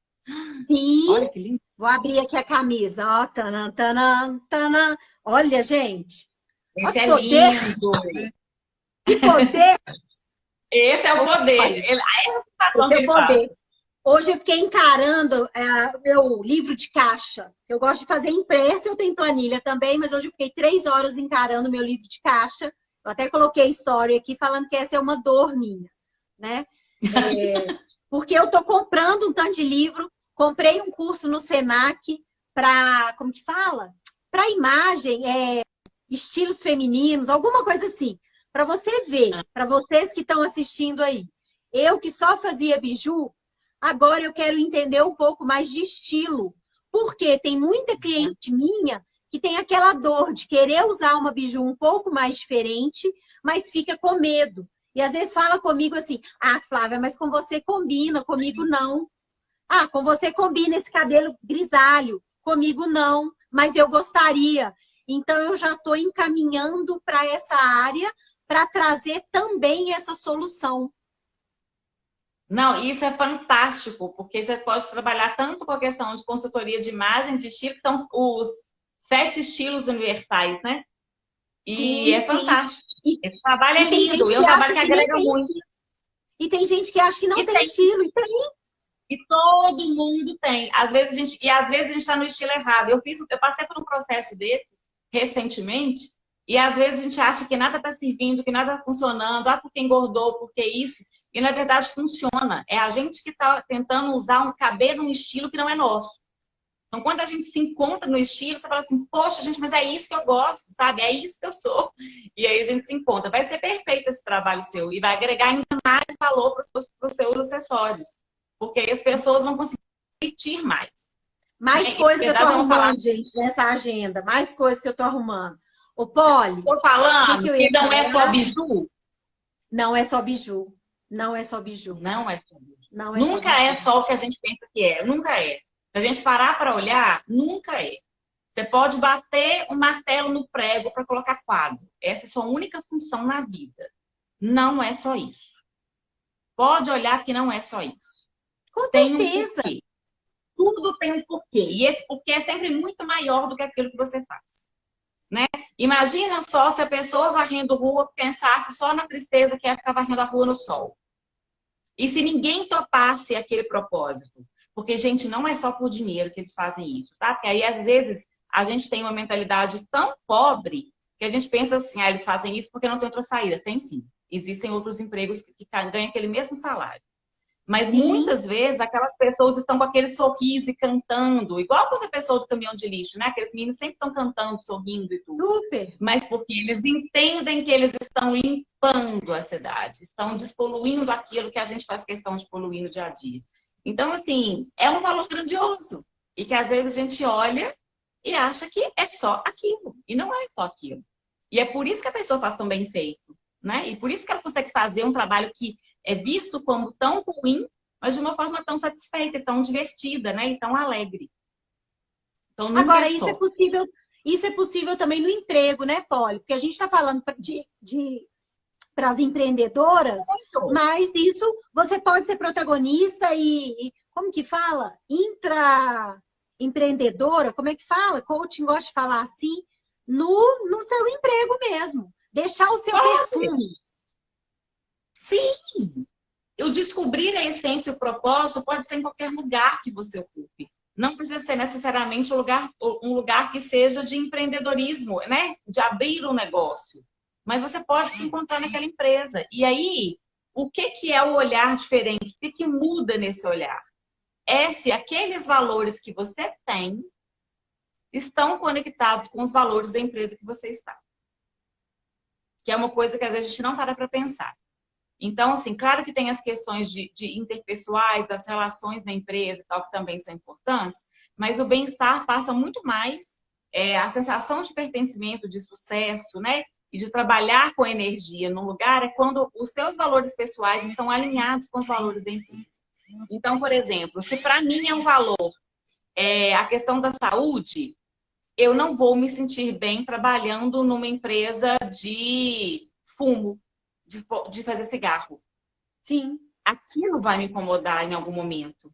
Sim. Olha que lindo. Vou abrir aqui a camisa, ó. Tanã, tanã, tanã. Olha, gente. Esse é lindo. Que poder! Esse é o poder. Essa situação que ele faz. Hoje eu fiquei encarando o meu livro de caixa. Eu gosto de fazer impresso, eu tenho planilha também, mas hoje eu fiquei 3 horas encarando o meu livro de caixa. Eu até coloquei história aqui falando que essa é uma dor minha, né? Porque eu estou comprando um tanto de livro, comprei um curso no Senac para, como que fala? Para imagem, estilos femininos, alguma coisa assim. para você ver, para vocês que estão assistindo aí. Eu que só fazia biju, agora eu quero entender um pouco mais de estilo. Porque tem muita cliente minha que tem aquela dor de querer usar uma biju um pouco mais diferente, mas fica com medo. E às vezes fala comigo assim, ah, Flávia, mas com você combina, comigo não. Ah, com você combina esse cabelo grisalho, comigo não, mas eu gostaria. Então eu já estou encaminhando para essa área para trazer também essa solução. Não, isso é fantástico, porque você pode trabalhar tanto com a questão de consultoria de imagem, de estilo, que são os 7 estilos universais, né? E Sim, é sim. fantástico. Esse trabalho é E tem lindo, gente e é que um trabalho acha que que não agrega tem muito. estilo. E tem gente que acha que não E tem tem, estilo. E tem. e todo mundo tem. Às vezes a gente está no estilo errado. Eu passei por um processo desse recentemente, e às vezes a gente acha que nada está servindo, que nada está funcionando, ah, porque engordou, porque isso. E na verdade funciona. É a gente que está tentando usar um cabelo, um estilo que não é nosso. Então, quando a gente se encontra no estilo, você fala assim, poxa, gente, mas é isso que eu gosto, sabe? É isso que eu sou. E aí a gente se encontra. Vai ser perfeito esse trabalho seu e vai agregar ainda mais valor para os seus acessórios. Porque aí as pessoas vão conseguir repetir mais. Mais Né? E, na coisa que eu tô verdade, vamos falar. arrumando, gente, nessa agenda. Mais coisa que eu tô arrumando. Ô, Poli, Estou o que falando eu ia que não é só falar? biju. Não é só biju. Não é só biju. Não é só biju. Não é só Nunca é biju. só o que a gente pensa que é. Nunca é. Se a gente parar para olhar, nunca é. Você pode bater um martelo no prego para colocar quadro. Essa é a sua única função na vida. Não é só isso. Pode olhar que não é só isso. Com Tem um certeza. porquê. Tudo tem um porquê. E esse porquê é sempre muito maior do que aquilo que você faz. Né? Imagina só se a pessoa varrendo rua pensasse só na tristeza que é ficar varrendo a rua no sol. E se ninguém topasse aquele propósito? Porque, gente, não é só por dinheiro que eles fazem isso, tá? Porque aí, às vezes, a gente tem uma mentalidade tão pobre que a gente pensa assim, ah, eles fazem isso porque não tem outra saída. Tem sim. Existem outros empregos que ganham aquele mesmo salário. Mas Sim. muitas vezes aquelas pessoas estão com aquele sorriso e cantando, igual quando a pessoa do caminhão de lixo, né? Aqueles meninos sempre estão cantando, sorrindo e tudo. Super. Mas porque eles entendem que eles estão limpando a cidade, estão despoluindo aquilo que a gente faz questão de poluir no dia a dia. Então, assim, é um valor grandioso. E que às vezes a gente olha e acha que é só aquilo. E não é só aquilo. E é por isso que a pessoa faz tão bem feito, né? E por isso que ela consegue fazer um trabalho que é visto como tão ruim, mas de uma forma tão satisfeita, tão divertida, né? E tão alegre. Então, nunca Agora, é só. isso é possível também no emprego, né, Poli? Porque a gente está falando para as empreendedoras, Muito. mas isso você pode ser protagonista e como que fala? Intraempreendedora, como é que fala? Coaching gosta de falar assim, no seu emprego mesmo. Deixar o seu perfume. Sim! Eu descobrir a essência e o propósito pode ser em qualquer lugar que você ocupe. Não precisa ser necessariamente um lugar que seja de empreendedorismo, né? De abrir um negócio. Mas você pode se encontrar naquela empresa. E aí, o que é o olhar diferente? O que muda nesse olhar? É se aqueles valores que você tem estão conectados com os valores da empresa que você está. Que é uma coisa que às vezes a gente não para pensar. Então, assim, claro que tem as questões de interpessoais, das relações na empresa e tal, que também são importantes, mas o bem-estar passa muito mais a sensação de pertencimento, de sucesso, né? E de trabalhar com energia no lugar é quando os seus valores pessoais estão alinhados com os valores da empresa. Então, por exemplo, se para mim é um valor a questão da saúde, eu não vou me sentir bem trabalhando numa empresa de fumo, de fazer cigarro. Sim. Aquilo vai me incomodar em algum momento,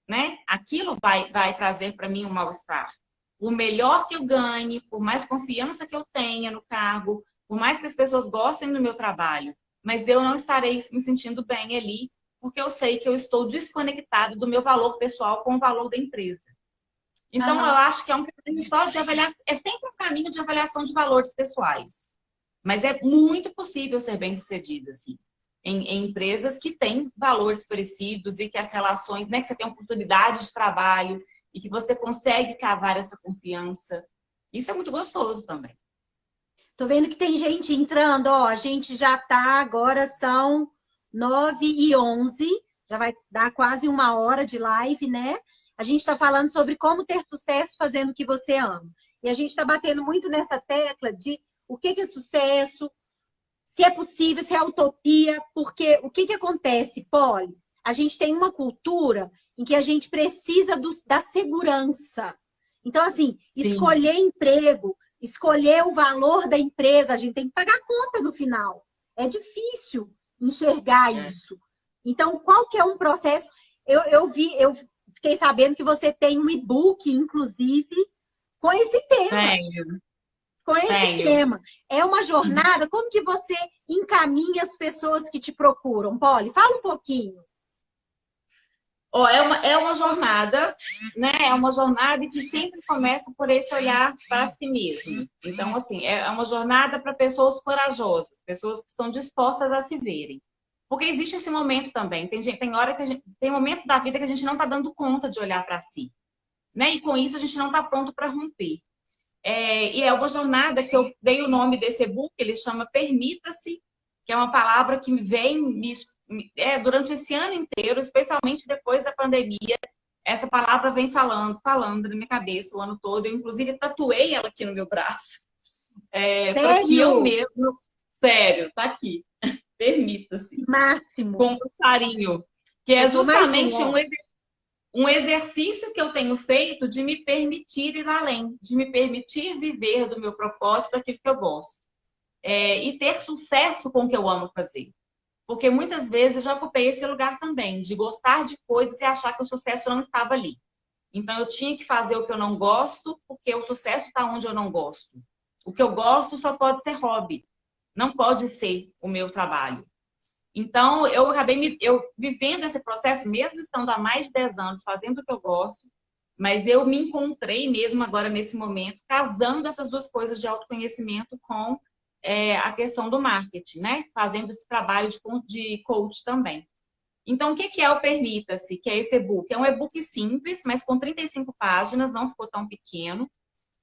né? Aquilo vai trazer para mim um mal-estar. O melhor que eu ganhe, por mais confiança que eu tenha no cargo, por mais que as pessoas gostem do meu trabalho, mas eu não estarei me sentindo bem ali, porque eu sei que eu estou desconectada do meu valor pessoal com o valor da empresa. Então, eu acho que é um caminho só de avaliação, é sempre um caminho de avaliação de valores pessoais. Mas é muito possível ser bem-sucedido, assim, em empresas que têm valores parecidos e que as relações, né, que você tem oportunidade de trabalho e que você consegue cavar essa confiança. Isso é muito gostoso também. Tô vendo que tem gente entrando, ó, a gente já tá, agora são 9h11, já vai dar quase 1 hora de live, né? A gente está falando sobre como ter sucesso fazendo o que você ama. E a gente está batendo muito nessa tecla de o que é sucesso, se é possível, se é utopia, porque o que acontece, Polly? A gente tem uma cultura em que a gente precisa da segurança. Então, assim, Sim, escolher emprego, escolher o valor da empresa, a gente tem que pagar a conta no final. É difícil enxergar é. isso. Então, qual que é um processo? Eu fiquei sabendo que você tem um e-book, inclusive, com esse tema. Tenho, Com esse tenho. tema. É uma jornada, como que você encaminha as pessoas que te procuram, Polly? Fala um pouquinho. Ó, é uma jornada, né? É uma jornada que sempre começa por esse olhar para si mesmo. Então, assim, é uma jornada para pessoas corajosas, pessoas que estão dispostas a se verem. Porque existe esse momento também. Tem hora que tem momentos da vida que a gente não está dando conta de olhar para si, né? E com isso a gente não está pronto para romper. E é uma jornada que eu dei o nome desse e-book, ele chama Permita-se, que é uma palavra que vem durante esse ano inteiro, especialmente depois da pandemia. Essa palavra vem falando na minha cabeça o ano todo. Eu, inclusive, tatuei ela aqui no meu braço, para que eu Sério? mesmo, sério, tá aqui, permita-se, Máximo. com carinho, que é Eu vou mais um, justamente ó. um exercício que eu tenho feito de me permitir ir além, de me permitir viver do meu propósito, daquilo que eu gosto. E ter sucesso com o que eu amo fazer. Porque muitas vezes eu já ocupei esse lugar também, de gostar de coisas e achar que o sucesso não estava ali. Então eu tinha que fazer o que eu não gosto, porque o sucesso está onde eu não gosto. O que eu gosto só pode ser hobby, não pode ser o meu trabalho. Então, eu acabei vivendo esse processo, mesmo estando há mais de 10 anos fazendo o que eu gosto, mas eu me encontrei mesmo agora nesse momento, casando essas duas coisas de autoconhecimento com a questão do marketing, né? Fazendo esse trabalho de coach também. Então, o que é o Permita-se, que é esse e-book? É um e-book simples, mas com 35 páginas, não ficou tão pequeno,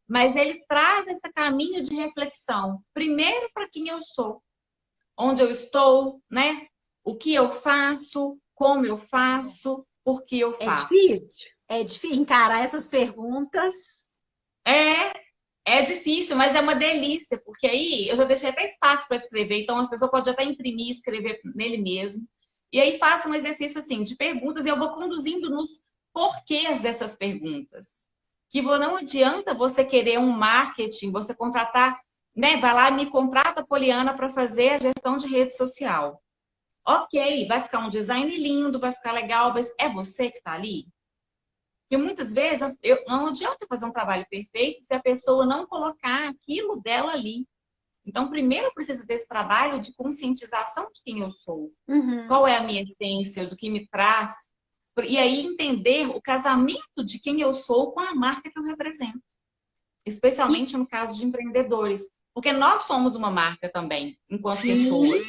mas ele traz esse caminho de reflexão, primeiro para quem eu sou, onde eu estou, né? O que eu faço, como eu faço, por que eu É faço. difícil. É difícil encarar essas perguntas. É, é difícil, mas é uma delícia, porque aí eu já deixei até espaço para escrever, então a pessoa pode até imprimir e escrever nele mesmo. E aí faça um exercício assim de perguntas e eu vou conduzindo nos porquês dessas perguntas. Que não adianta você querer um marketing, você contratar, né? Vai lá e me contrata, Poliana, para fazer a gestão de rede social. Ok, vai ficar um design lindo, vai ficar legal, mas é você que está ali? Porque muitas vezes não adianta fazer um trabalho perfeito se a pessoa não colocar aquilo dela ali. Então, primeiro precisa desse trabalho de conscientização de quem eu sou. Uhum. Qual é a minha essência, do que me traz. E aí entender o casamento de quem eu sou com a marca que eu represento. E, Especialmente no caso de empreendedores. Porque nós somos uma marca também, enquanto sim. pessoas.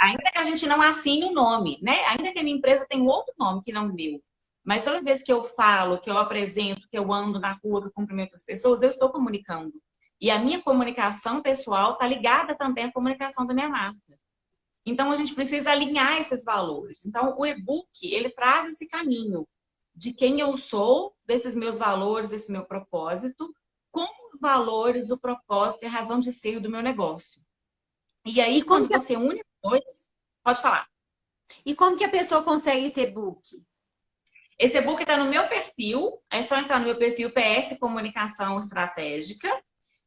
Ainda que a gente não assine o nome, né? Ainda que a minha empresa tenha um outro nome que não o meu. Mas toda vez que eu falo, que eu apresento, que eu ando na rua, que eu cumprimento as pessoas, eu estou comunicando. E a minha comunicação pessoal está ligada também à comunicação da minha marca. Então, a gente precisa alinhar esses valores. Então, o e-book, ele traz esse caminho de quem eu sou, desses meus valores, desse meu propósito, com os valores, o propósito e a razão de ser do meu negócio. E E aí, como quando que a, você une os dois, pode falar. e como que a pessoa consegue esse e-book? Esse e-book está no meu perfil, é só entrar no meu perfil PS Comunicação Estratégica,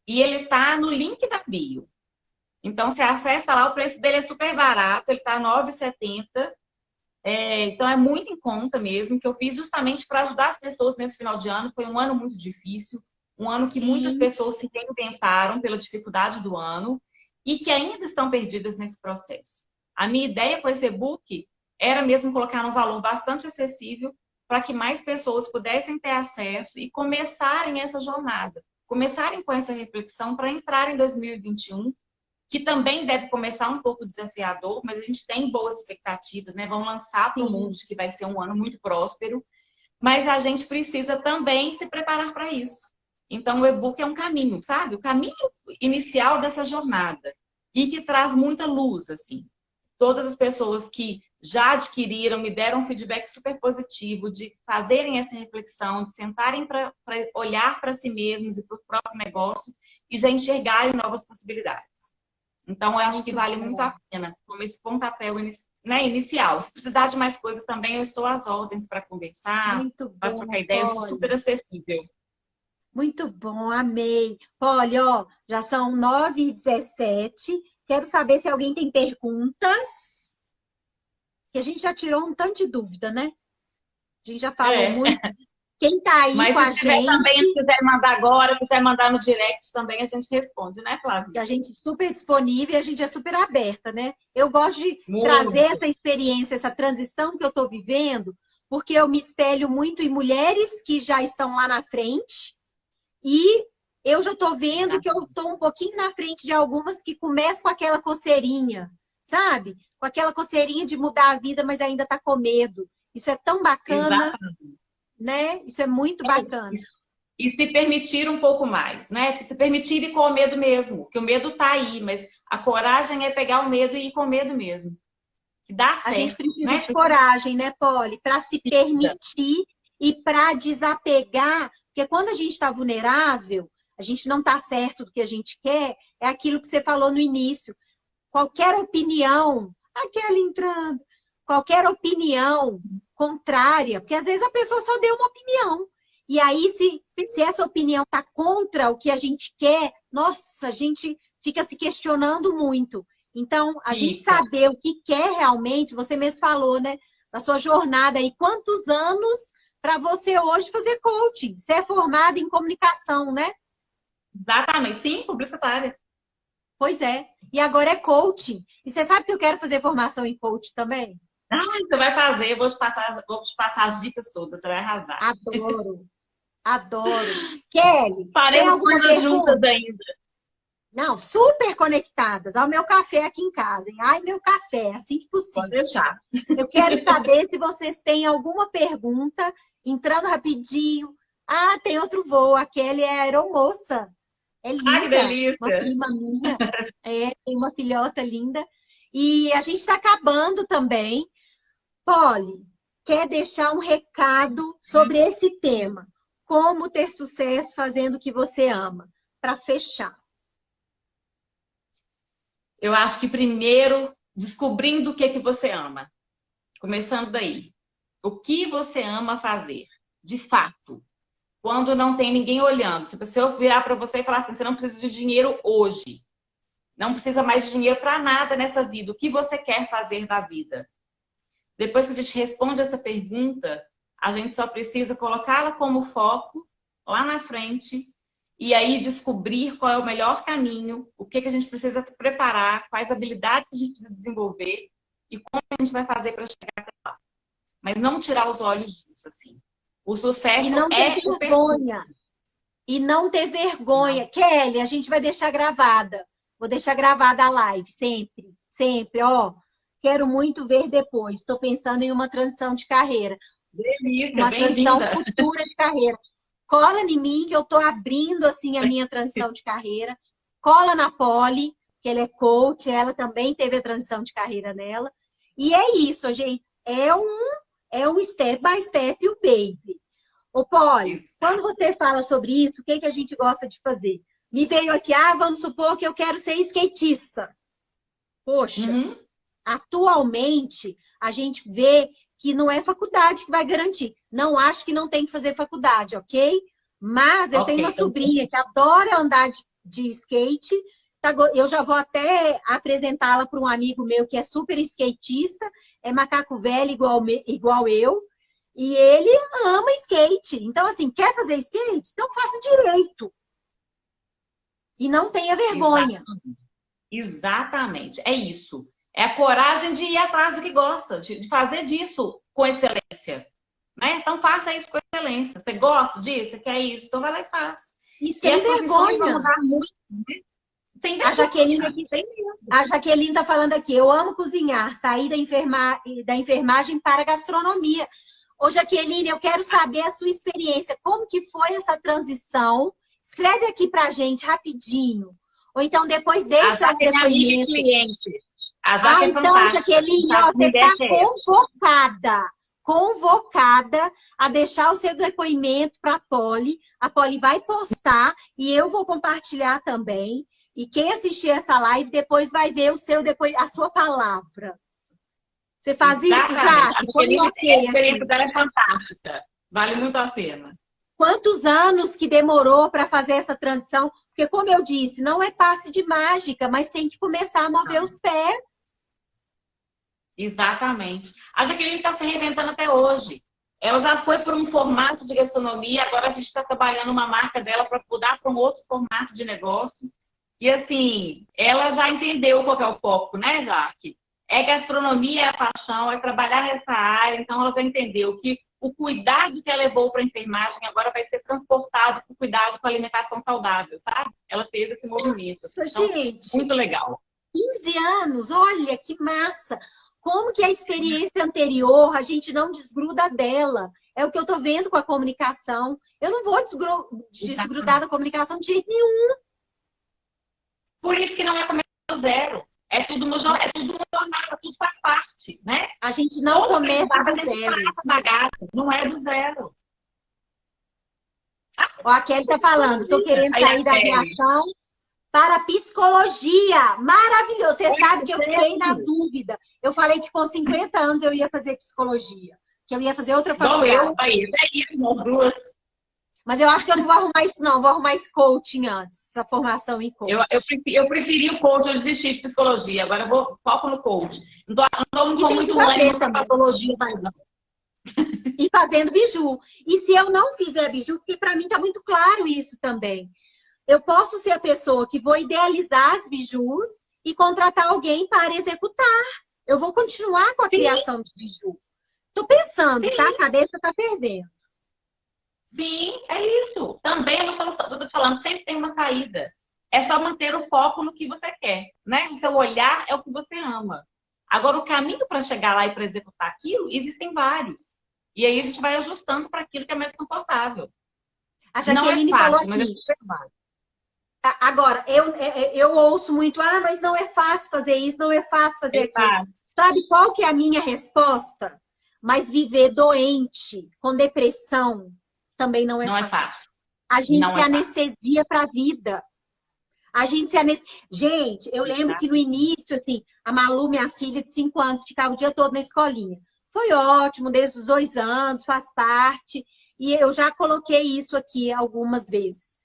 e ele está no link da bio. Então, você acessa lá, o preço dele é super barato, ele está R$ 9,70. Então, é muito em conta mesmo, que eu fiz justamente para ajudar as pessoas nesse final de ano. Foi um ano muito difícil, um ano que muitas Sim. pessoas se reinventaram pela dificuldade do ano e que ainda estão perdidas nesse processo. A minha ideia com esse e-book era mesmo colocar um valor bastante acessível para que mais pessoas pudessem ter acesso e começarem essa jornada, começarem com essa reflexão para entrar em 2021, que também deve começar um pouco desafiador, mas a gente tem boas expectativas, né? Vão lançar para o Sim. mundo de que vai ser um ano muito próspero, mas a gente precisa também se preparar para isso. Então, o e-book é um caminho, sabe? O caminho inicial dessa jornada. E que traz muita luz, assim. Todas as pessoas que já adquiriram me deram um feedback super positivo de fazerem essa reflexão, de sentarem para olhar para si mesmos e para o próprio negócio e já enxergarem novas possibilidades. Então, eu acho que vale muito a pena, como esse pontapé inicial. Se precisar de mais coisas também, eu estou às ordens para conversar, para trocar ideias, eu sou super acessível. Muito bom, amei. Olha, ó, já são 9h17. Quero saber se alguém tem perguntas. Que a gente já tirou um tanto de dúvida, né? A gente já falou muito. Quem tá aí mas com a gente... também, se quiser mandar agora, quiser mandar no direct também, a gente responde, né, Flávia? A gente é super disponível e a gente é super aberta, né? Eu gosto de trazer essa experiência, essa transição que eu tô vivendo, porque eu me espelho muito em mulheres que já estão lá na frente e eu já tô vendo que eu tô um pouquinho na frente de algumas que começam com aquela coceirinha, sabe? Com aquela coceirinha de mudar a vida, mas ainda tá com medo. Isso é tão bacana. Exatamente. Né? Isso é muito bacana. E se permitir um pouco mais, né? Se permitir ir com o medo mesmo, que o medo tá aí, mas a coragem é pegar o medo e ir com medo mesmo. Que dá certo. A gente precisa de coragem, né, Polly? Para se permitir e para desapegar, porque quando a gente está vulnerável, a gente não está certo do que a gente quer, é aquilo que você falou no início. Qualquer opinião, aquela entrando, qualquer opinião contrária, porque às vezes a pessoa só deu uma opinião. E aí, se essa opinião está contra o que a gente quer, nossa, a gente fica se questionando muito. Então, a gente saber o que quer realmente, você mesmo falou, né? Da sua jornada aí, quantos anos para você hoje fazer coaching? Você é formada em comunicação, né? Exatamente, sim, publicitária. Pois é. E agora é coaching. E você sabe que eu quero fazer formação em coaching também? Você vai fazer, eu vou te passar as dicas todas, você vai arrasar. Adoro, adoro. Kelly, tem alguma coisa juntas ainda. Não, super conectadas ao meu café aqui em casa. Hein? Ai, meu café, assim que possível. Pode deixar. Eu quero saber se vocês têm alguma pergunta, entrando rapidinho. Ah, tem outro voo, a Kelly é aeromoça. É linda. Ai, que delícia. Uma prima minha. Tem uma filhota linda. E a gente está acabando também. Polly, quer deixar um recado sobre esse tema? Como ter sucesso fazendo o que você ama? Para fechar. Eu acho que primeiro, descobrindo o que você ama. Começando daí. O que você ama fazer, de fato. Quando não tem ninguém olhando. Se eu virar para você e falar assim, você não precisa de dinheiro hoje. Não precisa mais de dinheiro para nada nessa vida. O que você quer fazer da vida? Depois que a gente responde essa pergunta, a gente só precisa colocá-la como foco lá na frente e aí descobrir qual é o melhor caminho, o que a gente precisa preparar, quais habilidades a gente precisa desenvolver e como a gente vai fazer para chegar até lá. Mas não tirar os olhos disso, assim. O sucesso e não ter vergonha. E não ter vergonha. Não. Kelly, a gente vai deixar gravada. Vou deixar gravada a live, sempre. Sempre, ó. Quero muito ver depois. Estou pensando em uma transição de carreira. Delícia, uma transição futura de carreira. Cola em mim, que eu estou abrindo assim a minha transição de carreira. Cola na Polly, que ela é coach, ela também teve a transição de carreira nela. E é isso, gente. É um step by step, o baby. Ô, Polly, quando você fala sobre isso, o que a gente gosta de fazer? Me veio aqui, vamos supor que eu quero ser skatista. Poxa, atualmente a gente vê que não é faculdade que vai garantir. Não acho que não tem que fazer faculdade, ok? Mas eu tenho uma sobrinha que adora andar de skate. Eu já vou até apresentá-la para um amigo meu que é super skatista, é macaco velho igual eu, e ele ama skate. Então, assim, quer fazer skate? Então faça direito. E não tenha vergonha. Exatamente. É isso. É a coragem de ir atrás do que gosta, de fazer disso com excelência. Né? Então, faça isso com excelência. Você gosta disso? Você quer isso? Então, vai lá e faz. E as profissões vão mudar muito. Né? A Jaqueline está falando aqui, eu amo cozinhar, sair da enfermagem para a gastronomia. Ô, Jaqueline, eu quero saber a sua experiência. Como que foi essa transição? Escreve aqui pra gente rapidinho. Ou então depois A deixa um Jaque é minha amiga e depoimento. cliente. A Jaque é Então, fantástica. Jaqueline, ó, Sabe você me está deixa essa. convocada a deixar o seu depoimento para a Poli vai postar e eu vou compartilhar também. E quem assistir essa live depois vai ver o seu a sua palavra. Você faz isso, Exatamente. Jaque? Põe um A ok experiência aqui. dela é fantástica. Vale muito a pena. Quantos anos que demorou para fazer essa transição? Porque, como eu disse, não é passe de mágica, mas tem que começar a mover os pés. Exatamente. A Jaqueline está se reinventando até hoje. Ela já foi por um formato de gastronomia, agora a gente está trabalhando uma marca dela para mudar para um outro formato de negócio. E assim, ela já entendeu qual é o foco, né, Jaque? É gastronomia, é paixão, é trabalhar nessa área, então ela já entendeu que o cuidado que ela levou para a enfermagem agora vai ser transportado para o cuidado com a alimentação saudável, sabe? Ela fez esse movimento. Nossa, Então, gente, muito legal. 15 anos, olha que massa! Como que a experiência anterior a gente não desgruda dela? É o que eu tô vendo com a comunicação. Eu não vou desgrudar da comunicação de jeito nenhum. Por isso que não é começar do zero. É tudo uma jornada, tudo faz parte, né? A gente não começa do zero. Não é do zero. Ó, a Kelly tá falando, tô querendo sair da aviação para a psicologia. Maravilhoso. Você sabe que eu fiquei na dúvida. Eu falei que com 50 anos eu ia fazer psicologia, que eu ia fazer outra faculdade. Mas eu acho que eu não vou arrumar isso, não. Vou arrumar esse coaching antes, essa formação em coaching. Eu preferi o coaching, eu desisti de psicologia. Agora eu vou foco no coaching. Não tô muito longe da patologia, mas não. E fazendo biju. E se eu não fizer biju, porque para mim tá muito claro isso também. Eu posso ser a pessoa que vou idealizar as bijus e contratar alguém para executar. Eu vou continuar com a criação de biju. Tô pensando, tá? A cabeça tá fervendo. Sim, é isso. Também, eu tô falando, sempre tem uma saída. É só manter o foco no que você quer, né? O seu olhar é o que você ama. Agora, o caminho para chegar lá e para executar aquilo, existem vários. E aí a gente vai ajustando para aquilo que é mais confortável. A Jaqueline não é fácil, falou mas é aqui. super fácil. Agora, eu ouço muito, mas não é fácil fazer isso, não é fácil fazer aquilo. Sabe qual que é a minha resposta? Mas viver doente, com depressão, também não é fácil. A gente se anestesia para a vida. A gente se anestesia. Gente, eu lembro que no início, assim, a Malu, minha filha de 5 anos, ficava o dia todo na escolinha. Foi ótimo, desde os 2 anos, faz parte. E eu já coloquei isso aqui algumas vezes.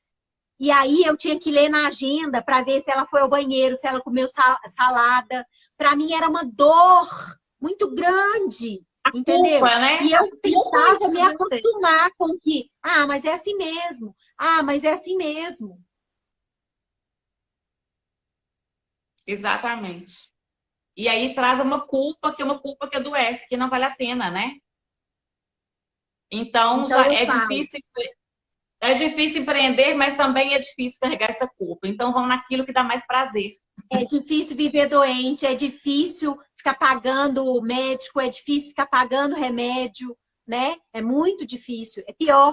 E aí eu tinha que ler na agenda para ver se ela foi ao banheiro, se ela comeu salada. Para mim era uma dor muito grande, entendeu? Culpa, né? E eu precisava me acostumar com que, mas é assim mesmo. Mas é assim mesmo. Exatamente. E aí traz uma culpa que adoece, que não vale a pena, né? Então já é difícil. É difícil empreender, mas também é difícil carregar essa culpa. Então, vamos naquilo que dá mais prazer. É difícil viver doente, é difícil ficar pagando médico, é difícil ficar pagando remédio, né? É muito difícil, é pior,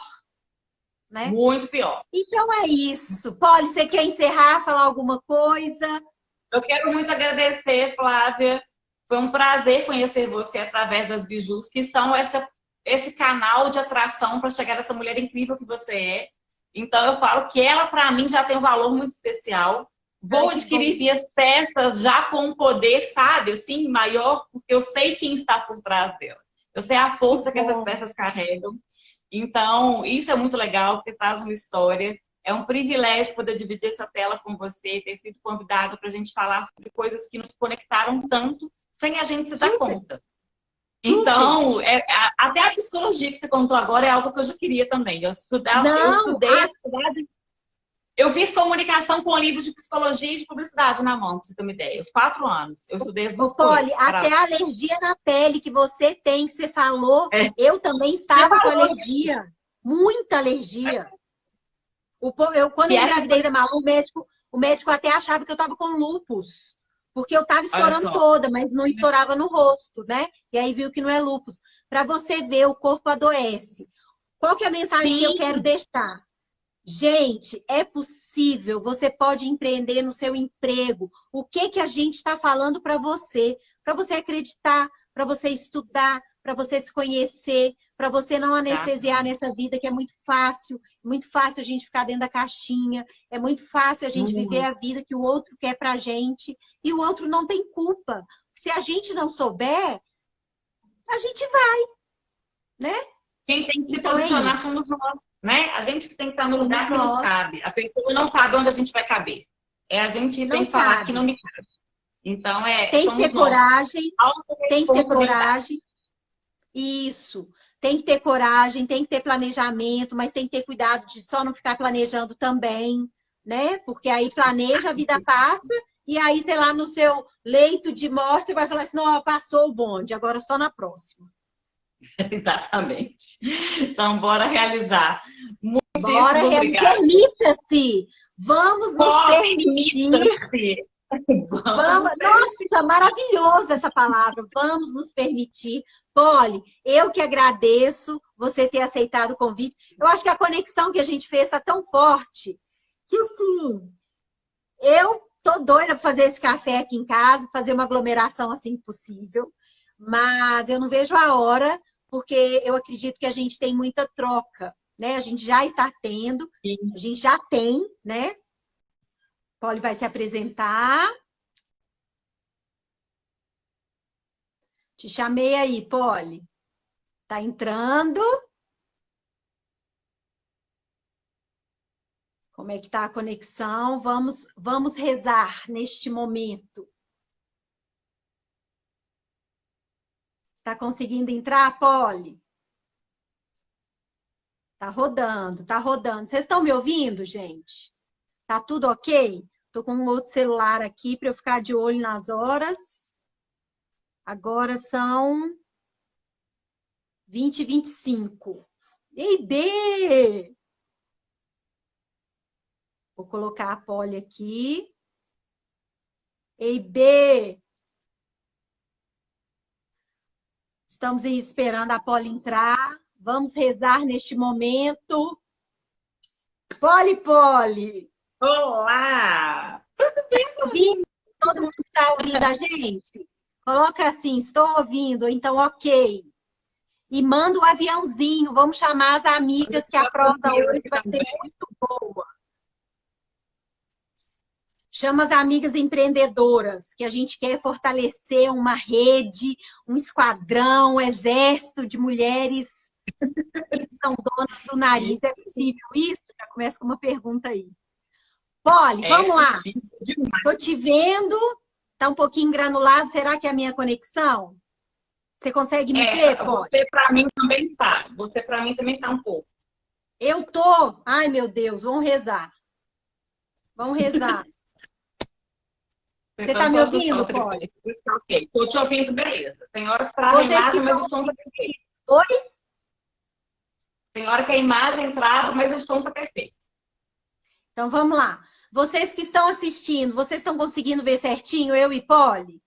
né? Muito pior. Então é isso. Poli, você quer encerrar, falar alguma coisa? Eu quero muito agradecer, Flávia. Foi um prazer conhecer você através das bijus, que são esse canal de atração para chegar nessa mulher incrível que você é. Então, eu falo que ela, para mim, já tem um valor muito especial. Vou adquirir minhas peças já com um poder, sabe, assim, maior, porque eu sei quem está por trás dela. Eu sei a força que essas peças carregam. Então, isso é muito legal, porque traz uma história. É um privilégio poder dividir essa tela com você, ter sido convidada para a gente falar sobre coisas que nos conectaram tanto, sem a gente se dar conta. Então, até a psicologia que você contou agora é algo que eu já queria também. Eu estudei a faculdade. Eu fiz comunicação com livros de psicologia e de publicidade na mão, para você ter uma ideia. Os 4 anos. Eu estudei as duas coisas. Poli, até a alergia na pele que você tem, que você falou, eu também estava com alergia. Muita alergia. Quando eu engravidei da Malu, o médico até achava que eu estava com lúpus. Porque eu estava estourando toda, mas não estourava no rosto, né? E aí viu que não é lúpus. Para você ver, o corpo adoece. Qual que é a mensagem que eu quero deixar? Gente, é possível, você pode empreender no seu emprego. O que que a gente está falando para você acreditar, para você estudar, para você se conhecer, para você não anestesiar Exatamente. nessa vida que é muito fácil a gente ficar dentro da caixinha, é muito fácil a gente viver a Muito. vida que o outro quer para a gente e o outro não tem culpa. Se a gente não souber, a gente vai, né? Quem tem que se Então é posicionar isso, somos nós, né? A gente tem que estar no somos lugar que nos nós, cabe. A pessoa não sabe onde a gente vai caber. É a gente não tem que falar que não sabe. me cabe. Então, Tem que ter somos nós. coragem, tem que ter Autoresponsabilidade. coragem. Isso. Tem que ter coragem, tem que ter planejamento, mas tem que ter cuidado de só não ficar planejando também, né? Porque aí planeja, a vida passa, e aí, sei lá, no seu leito de morte, você vai falar assim: não, passou o bonde, agora só na próxima. Exatamente. Então, bora realizar. Bora, Muitíssimo obrigada. permita-se! Vamos nos permitir. Permita-se. Vamos, Vamos nossa, maravilhosa essa palavra. Vamos nos permitir. Polly, eu que agradeço você ter aceitado o convite. Eu acho que a conexão que a gente fez está tão forte que, assim, eu tô doida para fazer esse café aqui em casa, fazer uma aglomeração assim que possível, mas eu não vejo a hora, porque eu acredito que a gente tem muita troca, né? A gente já está tendo, a gente já tem, né? Polly vai se apresentar. Te chamei aí, Polly. Tá entrando? Como é que tá a conexão? Vamos rezar neste momento. Tá conseguindo entrar, Polly? Tá rodando, tá rodando. Vocês estão me ouvindo, gente? Tá tudo ok? Tô com um outro celular aqui para eu ficar de olho nas horas. Agora são 20h25. Ei, Dê! Vou colocar a Polly aqui. Ei, B! Estamos aí esperando a Polly entrar. Vamos rezar neste momento. Polly, Polly! Olá! Tá ouvindo? Todo mundo está ouvindo a gente? Coloca assim, estou ouvindo, então ok. E manda o aviãozinho, vamos chamar as amigas que a prosa Eu hoje aqui vai ser também. muito boa. Chama as amigas empreendedoras, que a gente quer fortalecer uma rede, um esquadrão, um exército de mulheres que são donas do nariz. É possível isso? Já começa com uma pergunta aí. Polly, É vamos lá. possível demais. Estou te vendo, está um pouquinho granulado. Será que é a minha conexão? Você consegue me ver, Polly? Você para mim também tá. Você para mim também tá um pouco. Eu tô. Ai, meu Deus, vamos rezar. Vamos rezar. Você está Tentando me pôr no ouvindo, chão Polly? depois. Tá ok. Tô te ouvindo, beleza. Tem hora que trava a Vocês que imagem, mas estão. o som tá perfeito. Oi? Tem hora que a imagem trava, mas o som tá perfeito. Então vamos lá. Vocês que estão assistindo, vocês estão conseguindo ver certinho, eu e Polly?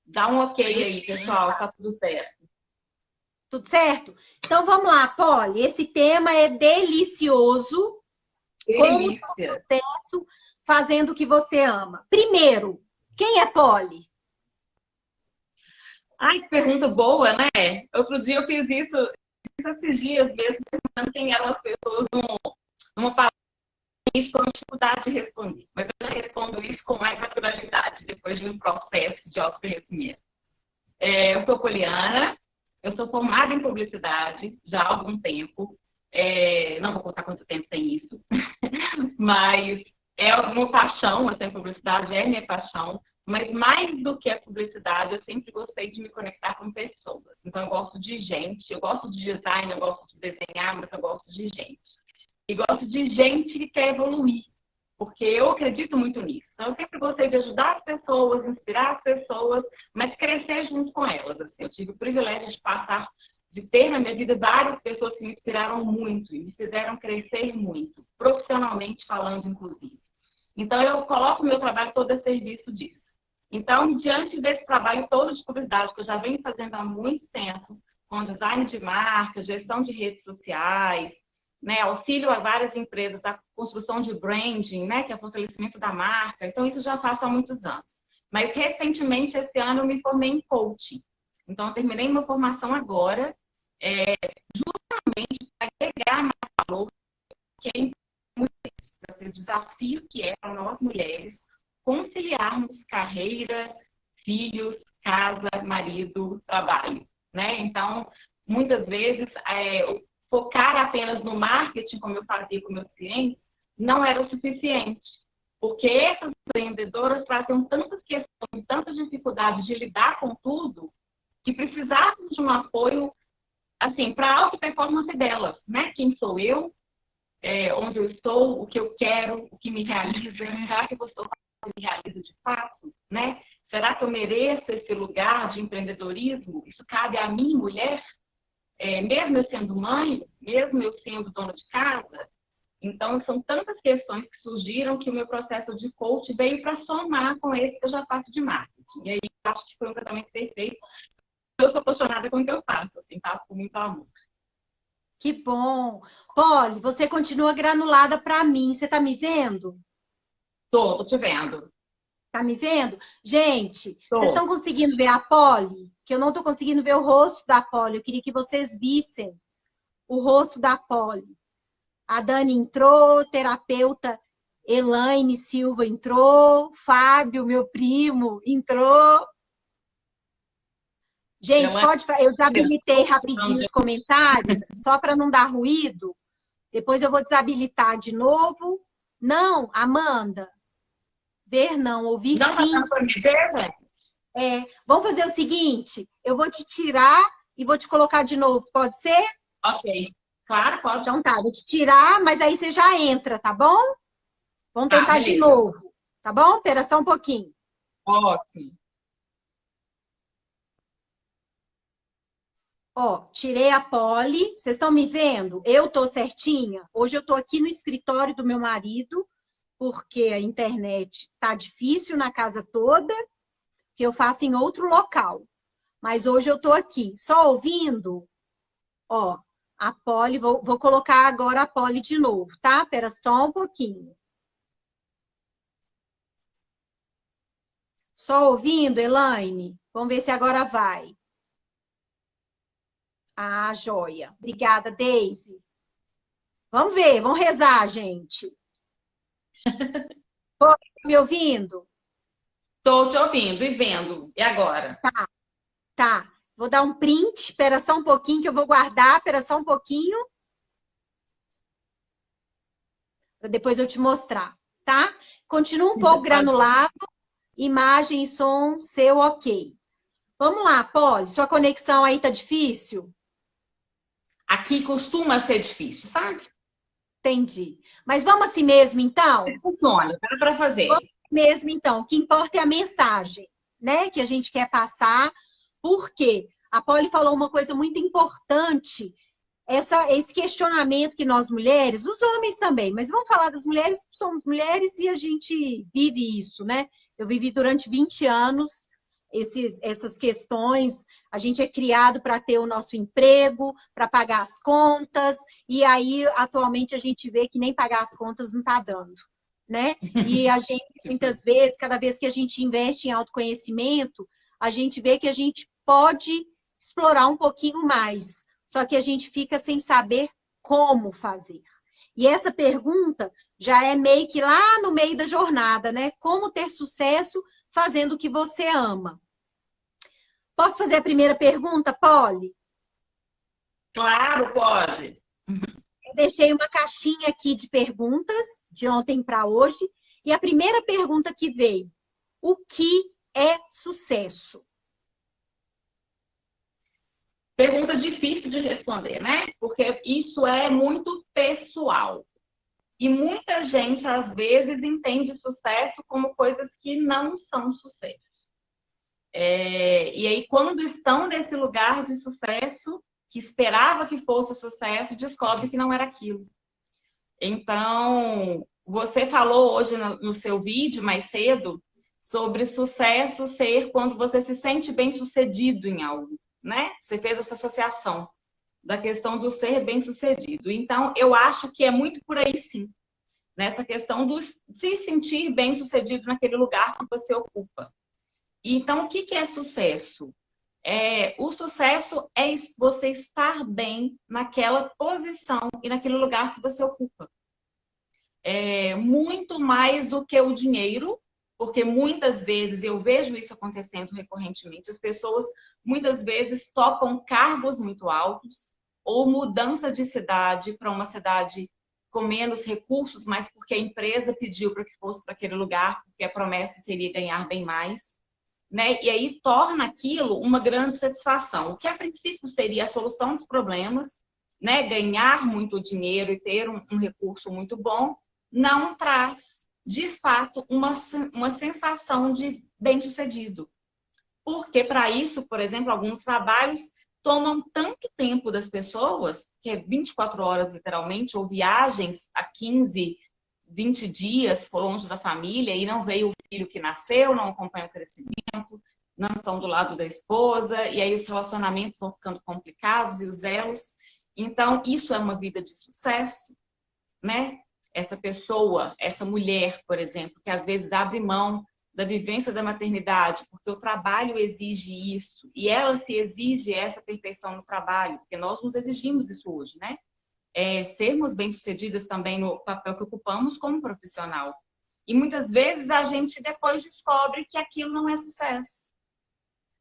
Dá um ok aí, pessoal. Tá tudo certo. Tudo certo? Então vamos lá, Polly. Esse tema é delicioso. Como dar Delícia. certo fazendo o que você ama. Primeiro, quem é Polly? Ai, que pergunta boa, né? Outro dia eu fiz isso esses dias mesmo, perguntando quem eram as pessoas numa palavra com dificuldade de responder. Mas eu já respondo isso com mais naturalidade, depois de um processo de autoconhecimento. Eu sou poliana, eu sou formada em publicidade já há algum tempo. Não vou contar quanto tempo tem isso, mas é uma paixão, assim, a publicidade é minha paixão, mas mais do que a publicidade, eu sempre gostei de me conectar com pessoas. Então, eu gosto de gente, eu gosto de design, eu gosto de desenhar, mas eu gosto de gente. E gosto de gente que quer evoluir, porque eu acredito muito nisso. Então, eu sempre gostei de ajudar as pessoas, inspirar as pessoas, mas crescer junto com elas. Assim, eu tive o privilégio de ter na minha vida várias pessoas que me inspiraram muito e me fizeram crescer muito, profissionalmente falando, inclusive. Então, eu coloco o meu trabalho todo a serviço disso. Então, diante desse trabalho todo de publicidade que eu já venho fazendo há muito tempo, com design de marca, gestão de redes sociais, né, auxílio a várias empresas, a construção de branding, né, que é o fortalecimento da marca. Então, isso já faço há muitos anos. Mas, recentemente, esse ano, eu me formei em coaching. Então, eu terminei uma formação agora, para agregar mais valor, que é esse desafio que é para nós mulheres conciliarmos carreira, filhos, casa, marido, trabalho, né? Então, muitas vezes, focar apenas no marketing, como eu fazia com meus clientes, não era o suficiente. Porque essas empreendedoras trazem tantas questões, tantas dificuldades de lidar com tudo, que precisavam de um apoio, assim, para a alta performance delas, né? Quem sou eu? Onde eu estou, o que eu quero, o que me realiza, será que eu estou me realiza de fato, né? Será que eu mereço esse lugar de empreendedorismo? Isso cabe a mim, mulher? Mesmo eu sendo mãe, mesmo eu sendo dona de casa? Então, são tantas questões que surgiram que o meu processo de coach veio para somar com esse que eu já faço de marketing. E aí, acho que foi um tratamento perfeito. Eu sou apaixonada com o que eu faço, assim, faço com muito amor. Que bom. Polly, você continua granulada para mim. Você tá me vendo? Tô te vendo. Tá me vendo? Gente, vocês Tô. estão conseguindo ver a Polly? Que eu não tô conseguindo ver o rosto da Polly. Eu queria que vocês vissem o rosto da Polly. A Dani entrou, terapeuta Elaine Silva entrou, Fábio, meu primo, entrou. Gente, eu desabilitei rapidinho os comentários, só para não dar ruído. Depois eu vou desabilitar de novo. Não, Amanda. Ver não, ouvir não sim. Não para me ver, né? Vamos fazer o seguinte, eu vou te tirar e vou te colocar de novo, pode ser? Ok. Claro, pode. Então tá, vou te tirar, mas aí você já entra, tá bom? Vamos tentar de novo, tá bom? Espera só um pouquinho. Ótimo. Ó, tirei a Polly, vocês estão me vendo? Eu tô certinha? Hoje eu tô aqui no escritório do meu marido, porque a internet tá difícil na casa toda, que eu faço em outro local. Mas hoje eu tô aqui, só ouvindo. Ó, a Polly, vou colocar agora a Polly de novo, tá? Espera só um pouquinho. Só ouvindo, Elaine? Vamos ver se agora vai. Ah, joia. Obrigada, Deise. Vamos ver, vamos rezar, gente. Tá me ouvindo? Estou te ouvindo e vendo. E agora? Tá. Vou dar um print, espera só um pouquinho que eu vou guardar, espera só um pouquinho. Para depois eu te mostrar, tá? Continua um pouco granulado, imagem e som seu ok. Vamos lá, Polly, sua conexão aí tá difícil? Aqui costuma ser difícil, sabe? Entendi. Mas vamos assim mesmo, então? Funciona, dá para fazer. Vamos mesmo, então. O que importa é a mensagem, né? Que a gente quer passar. Por quê? A Polly falou uma coisa muito importante. Esse questionamento que nós mulheres, os homens também, mas vamos falar das mulheres, somos mulheres e a gente vive isso, né? Eu vivi durante 20 anos essas questões, a gente é criado para ter o nosso emprego, para pagar as contas, e aí atualmente a gente vê que nem pagar as contas não está dando, né? E a gente, muitas vezes, cada vez que a gente investe em autoconhecimento, a gente vê que a gente pode explorar um pouquinho mais, só que a gente fica sem saber como fazer. E essa pergunta já é meio que lá no meio da jornada, né? Como ter sucesso fazendo o que você ama. Posso fazer a primeira pergunta, Polly? Claro, pode. Eu deixei uma caixinha aqui de perguntas, de ontem para hoje, e a primeira pergunta que veio: o que é sucesso? Pergunta difícil de responder, né? Porque isso é muito pessoal. E muita gente, às vezes, entende sucesso como coisas que não são sucesso. E aí, quando estão nesse lugar de sucesso, que esperava que fosse sucesso, descobre que não era aquilo. Então, você falou hoje no seu vídeo, mais cedo, sobre sucesso ser quando você se sente bem-sucedido em algo, né? Você fez essa associação. da questão do ser bem-sucedido. Então, eu acho que é muito por aí, sim, nessa questão do se sentir bem-sucedido naquele lugar que você ocupa. Então, o que é sucesso? O sucesso é você estar bem naquela posição e naquele lugar que você ocupa. Muito mais do que o dinheiro, porque muitas vezes eu vejo isso acontecendo recorrentemente. As pessoas muitas vezes topam cargos muito altos ou mudança de cidade para uma cidade com menos recursos, mas porque a empresa pediu para que fosse para aquele lugar, porque a promessa seria ganhar bem mais, né? E aí torna aquilo uma grande satisfação. O que a princípio seria a solução dos problemas, né? Ganhar muito dinheiro e ter um recurso muito bom, não traz, de fato, uma sensação de bem-sucedido. Porque para isso, por exemplo, alguns trabalhos tomam tanto tempo das pessoas, que é 24 horas literalmente, ou viagens a 15, 20 dias longe da família e não veio o filho que nasceu, não acompanha o crescimento, não estão do lado da esposa, e aí os relacionamentos vão ficando complicados e os elos. Então, isso é uma vida de sucesso, né? Essa pessoa, essa mulher, por exemplo, que às vezes abre mão da vivência da maternidade, porque o trabalho exige isso, e ela se exige essa perfeição no trabalho, porque nós nos exigimos isso hoje, né? Sermos bem-sucedidas também no papel que ocupamos como profissional. E muitas vezes a gente depois descobre que aquilo não é sucesso,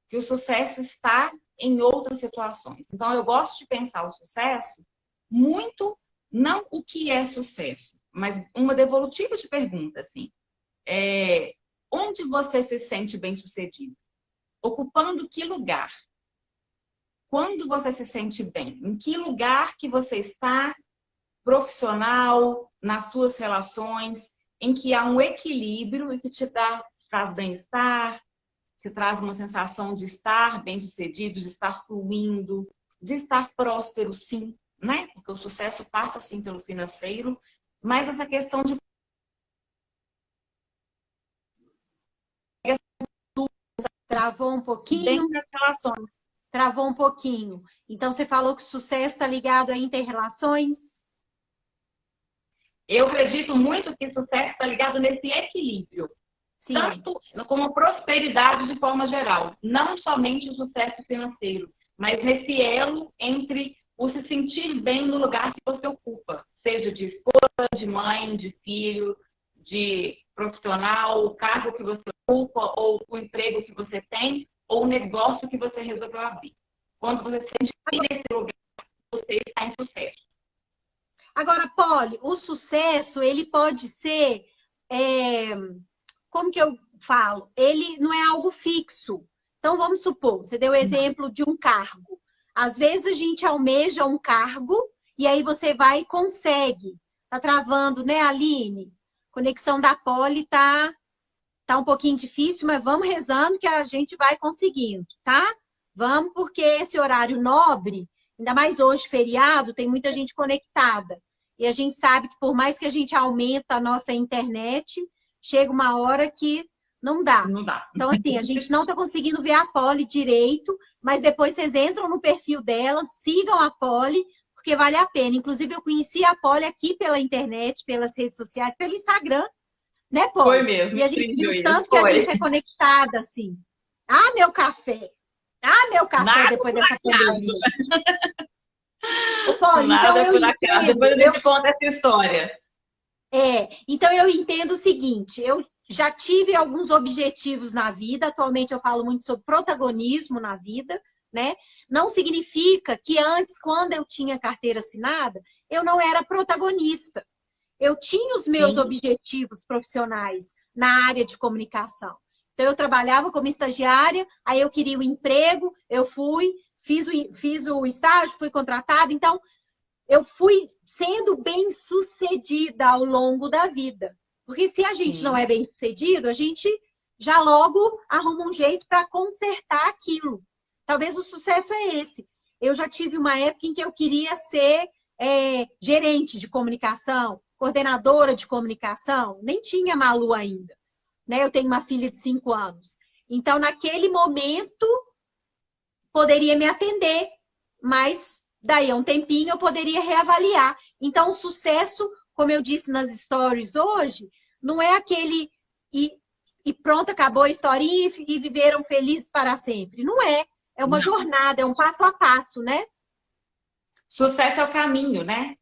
que o sucesso está em outras situações. Então, eu gosto de pensar o sucesso muito, não o que é sucesso, mas uma devolutiva de pergunta, assim. Onde você se sente bem-sucedido? Ocupando que lugar? Quando você se sente bem? Em que lugar que você está profissional, nas suas relações, em que há um equilíbrio e que te traz bem-estar, te traz uma sensação de estar bem-sucedido, de estar fluindo, de estar próspero, sim, né? Porque o sucesso passa, sim, pelo financeiro, mas essa questão de Travou um pouquinho? dentro das relações. Travou um pouquinho. Então, você falou que o sucesso está ligado a interrelações? Eu acredito muito que sucesso está ligado nesse equilíbrio. Sim. Tanto como prosperidade de forma geral. Não somente o sucesso financeiro, mas nesse elo entre o se sentir bem no lugar que você ocupa. Seja de esposa, de mãe, de filho, de profissional, o cargo que você ocupa, ou o emprego que você tem, ou o negócio que você resolveu abrir. Quando você se sente bem nesse lugar, você está em sucesso. Agora, Polly, o sucesso, ele pode ser, como que eu falo? Ele não é algo fixo. Então, vamos supor, você deu o exemplo de um cargo. Às vezes a gente almeja um cargo e aí você vai e consegue. Tá travando, né, Aline? Conexão da Polly tá um pouquinho difícil, mas vamos rezando que a gente vai conseguindo, tá? Vamos, porque esse horário nobre, ainda mais hoje, feriado, tem muita gente conectada. E a gente sabe que por mais que a gente aumenta a nossa internet, chega uma hora que não dá. Não dá. Então, assim, a gente não está conseguindo ver a Polly direito, mas depois vocês entram no perfil dela, sigam a Polly, porque vale a pena. Inclusive, eu conheci a Polly aqui pela internet, pelas redes sociais, pelo Instagram, né, Polly? Foi mesmo. E a gente viu tanto que a gente é conectada, assim. Ah, meu café! Ah, meu café Nada depois dessa pandemia. Ô, Polly, Nada então por acaso. Depois a gente conta essa história. Então eu entendo o seguinte, eu já tive alguns objetivos na vida, atualmente eu falo muito sobre protagonismo na vida, né? Não significa que antes, quando eu tinha carteira assinada, eu não era protagonista. Eu tinha os meus objetivos profissionais na área de comunicação. Então, eu trabalhava como estagiária, aí eu queria o emprego, eu fui, fiz o estágio, fui contratada. Então, eu fui sendo bem-sucedida ao longo da vida. Porque se a gente não é bem-sucedido, a gente já logo arruma um jeito para consertar aquilo. Talvez o sucesso é esse. Eu já tive uma época em que eu queria ser gerente de comunicação, coordenadora de comunicação. Nem tinha Malu ainda, né? Eu tenho uma filha de 5 anos. Então, naquele momento, poderia me atender, mas daí a um tempinho eu poderia reavaliar. Então, o sucesso, como eu disse nas stories hoje, não é aquele e pronto, acabou a historinha e viveram felizes para sempre. Não é. É uma jornada, é um passo a passo, né? Sucesso é o caminho, né?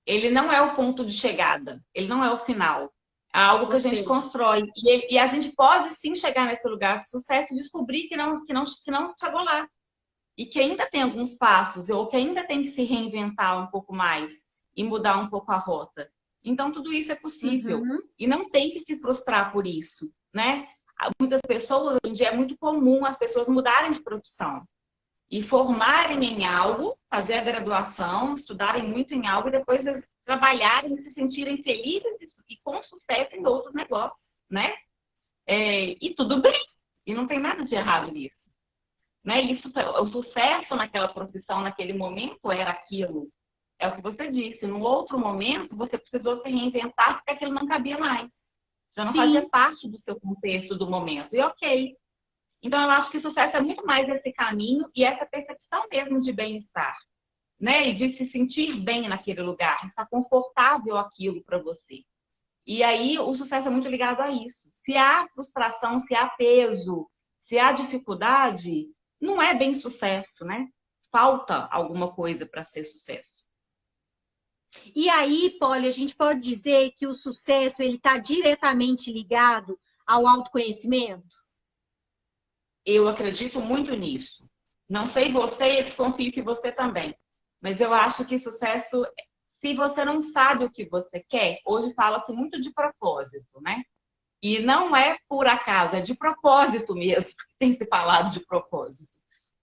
Ele não é o ponto de chegada, ele não é o final. É algo que a gente constrói. E a gente pode sim chegar nesse lugar de sucesso e descobrir que não chegou lá. E que ainda tem alguns passos, ou que ainda tem que se reinventar um pouco mais e mudar um pouco a rota. Então, tudo isso é possível. E não tem que se frustrar por isso, né? Muitas pessoas, hoje em dia, é muito comum as pessoas mudarem de profissão e formarem em algo, fazer a graduação, estudarem muito em algo e depois trabalharem e se sentirem felizes e com sucesso em outros negócios, né? E tudo bem. E não tem nada de errado nisso. Né? Isso, o sucesso naquela profissão, naquele momento, era aquilo. É o que você disse. No outro momento, você precisou se reinventar porque aquilo não cabia mais. Já não fazia parte do seu contexto do momento. E ok. Então, eu acho que o sucesso é muito mais esse caminho e essa percepção mesmo de bem-estar. Né? E de se sentir bem naquele lugar. Estar confortável aquilo para você. E aí, o sucesso é muito ligado a isso. Se há frustração, se há peso, se há dificuldade, não é bem sucesso, né? Falta alguma coisa para ser sucesso. E aí, Polly, a gente pode dizer que o sucesso ele está diretamente ligado ao autoconhecimento? Eu acredito muito nisso. Não sei você, desconfio que você também. Mas eu acho que sucesso, se você não sabe o que você quer, hoje fala-se muito de propósito, né? E não é por acaso, é de propósito mesmo que tem se falado de propósito.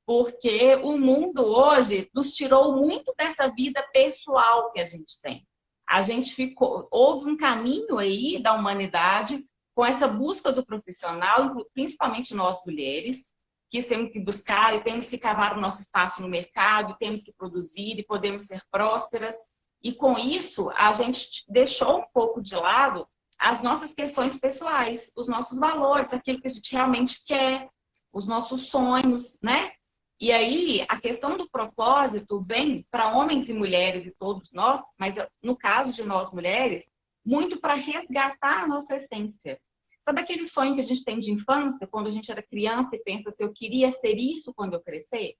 Porque o mundo hoje nos tirou muito dessa vida pessoal que a gente tem. A gente houve um caminho aí da humanidade com essa busca do profissional, principalmente nós mulheres, que temos que buscar e temos que cavar o nosso espaço no mercado, e temos que produzir e podemos ser prósperas. E com isso, a gente deixou um pouco de lado as nossas questões pessoais, os nossos valores, aquilo que a gente realmente quer, os nossos sonhos, né? E aí, a questão do propósito vem para homens e mulheres e todos nós, mas no caso de nós mulheres, muito para resgatar a nossa essência. Sabe aquele sonho que a gente tem de infância, quando a gente era criança e pensa se eu queria ser isso quando eu crescer?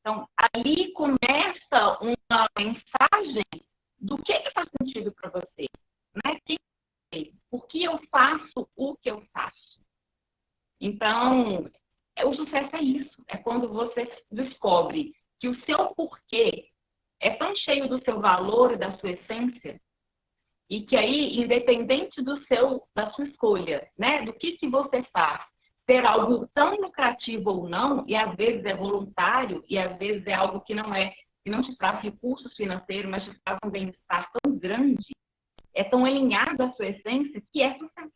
Então, ali começa uma mensagem do que faz sentido para você, né? Por que eu faço o que eu faço? Então, o sucesso é isso. É quando você descobre que o seu porquê é tão cheio do seu valor e da sua essência, e que aí, independente da sua escolha, né? Do que você faz, ser algo tão lucrativo ou não, e às vezes é voluntário, e às vezes é algo que não te traz recursos financeiros, mas te traz um bem-estar tão grande, é tão alinhado à sua essência, que é sucesso.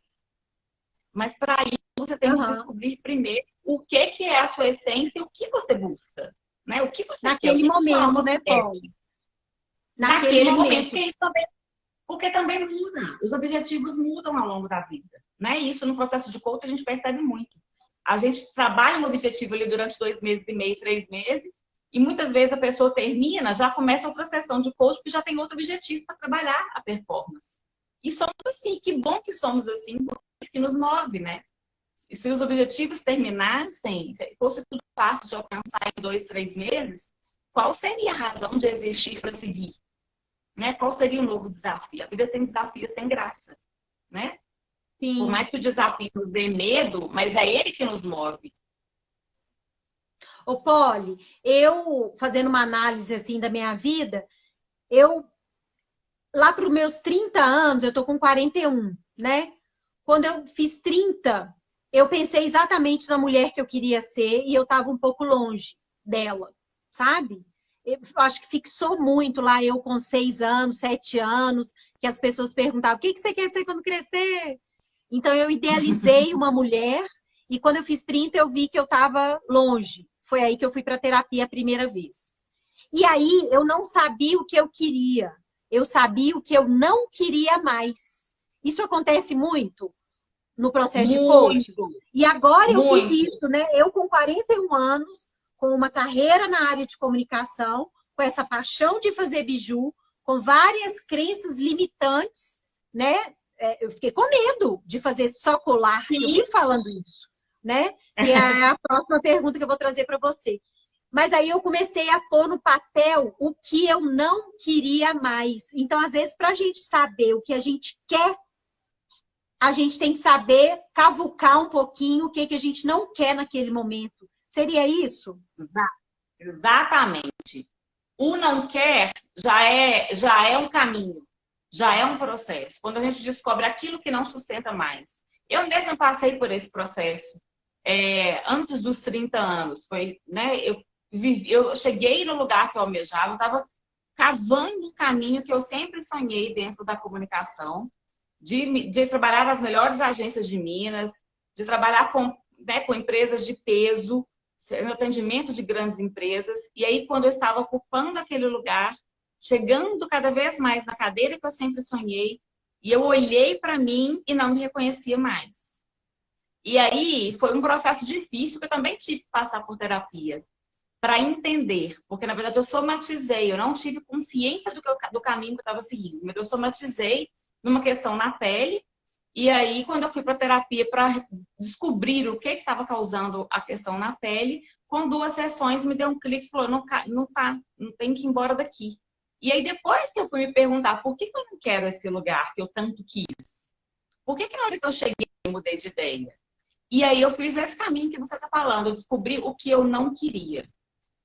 Mas para isso você tem que descobrir primeiro o que é a sua essência e o que você busca. Né? O que você naquele quer, momento, né, Paulo? Naquele momento. Porque também muda. Os objetivos mudam ao longo da vida. Né? E isso no processo de coaching a gente percebe muito. A gente trabalha um objetivo ali durante 2 meses e meio, 3 meses, e muitas vezes a pessoa termina, já começa outra sessão de coaching, porque já tem outro objetivo para trabalhar a performance. E somos assim, que bom que somos assim, porque é isso que nos move, né? E se os objetivos terminassem, se fosse tudo fácil de alcançar em 2, 3 meses, qual seria a razão de existir para seguir? Né? Qual seria o novo desafio? A vida sem desafio, sem graça, né? Sim. Por mais que o desafio nos dê medo, mas é ele que nos move. Ô, Polly, eu, fazendo uma análise assim da minha vida, lá para os meus 30 anos, eu tô com 41, né? Quando eu fiz 30, eu pensei exatamente na mulher que eu queria ser e eu estava um pouco longe dela, sabe? Eu acho que fixou muito lá, eu com 6 anos, 7 anos, que as pessoas perguntavam, o que você quer ser quando crescer? Então, eu idealizei uma mulher e quando eu fiz 30, eu vi que eu estava longe. Foi aí que eu fui para terapia a primeira vez. E aí, eu não sabia o que eu queria. Eu sabia o que eu não queria mais. Isso acontece muito no processo de coaching. E agora eu fiz isso, né? Eu com 41 anos, com uma carreira na área de comunicação, com essa paixão de fazer biju, com várias crenças limitantes, né? Eu fiquei com medo de fazer só colar. Sim. Eu vivo falando isso, né? E é a próxima pergunta que eu vou trazer para você. Mas aí eu comecei a pôr no papel o que eu não queria mais. Então, às vezes, para a gente saber o que a gente quer, a gente tem que saber cavucar um pouquinho o que a gente não quer naquele momento. Seria isso? Exatamente. O não quer já é um caminho, já é um processo. Quando a gente descobre aquilo que não sustenta mais. Eu mesma passei por esse processo antes dos 30 anos. Foi, né, eu cheguei no lugar que eu almejava, eu estava cavando um caminho que eu sempre sonhei dentro da comunicação, de trabalhar nas melhores agências de Minas, de trabalhar com empresas de peso, no atendimento de grandes empresas. E aí, quando eu estava ocupando aquele lugar, chegando cada vez mais na cadeira que eu sempre sonhei, e eu olhei para mim e não me reconhecia mais. E aí, foi um processo difícil, que eu também tive que passar por terapia, para entender. Porque, na verdade, eu somatizei, eu não tive consciência do caminho que eu estava seguindo, mas eu somatizei numa questão na pele. E aí, quando eu fui para terapia para descobrir o que estava causando a questão na pele, com 2 sessões me deu um clique e falou, não tem que ir embora daqui. E aí, depois que eu fui me perguntar por que eu não quero esse lugar que eu tanto quis? Por que na hora que eu cheguei eu mudei de ideia? E aí eu fiz esse caminho que você está falando, eu descobri o que eu não queria.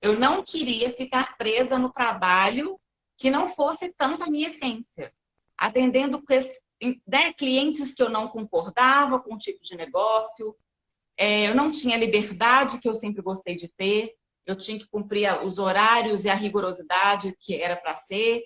Eu não queria ficar presa no trabalho que não fosse tanto a minha essência, atendendo clientes que eu não concordava com o tipo de negócio, eu não tinha a liberdade que eu sempre gostei de ter, eu tinha que cumprir os horários e a rigorosidade que era para ser,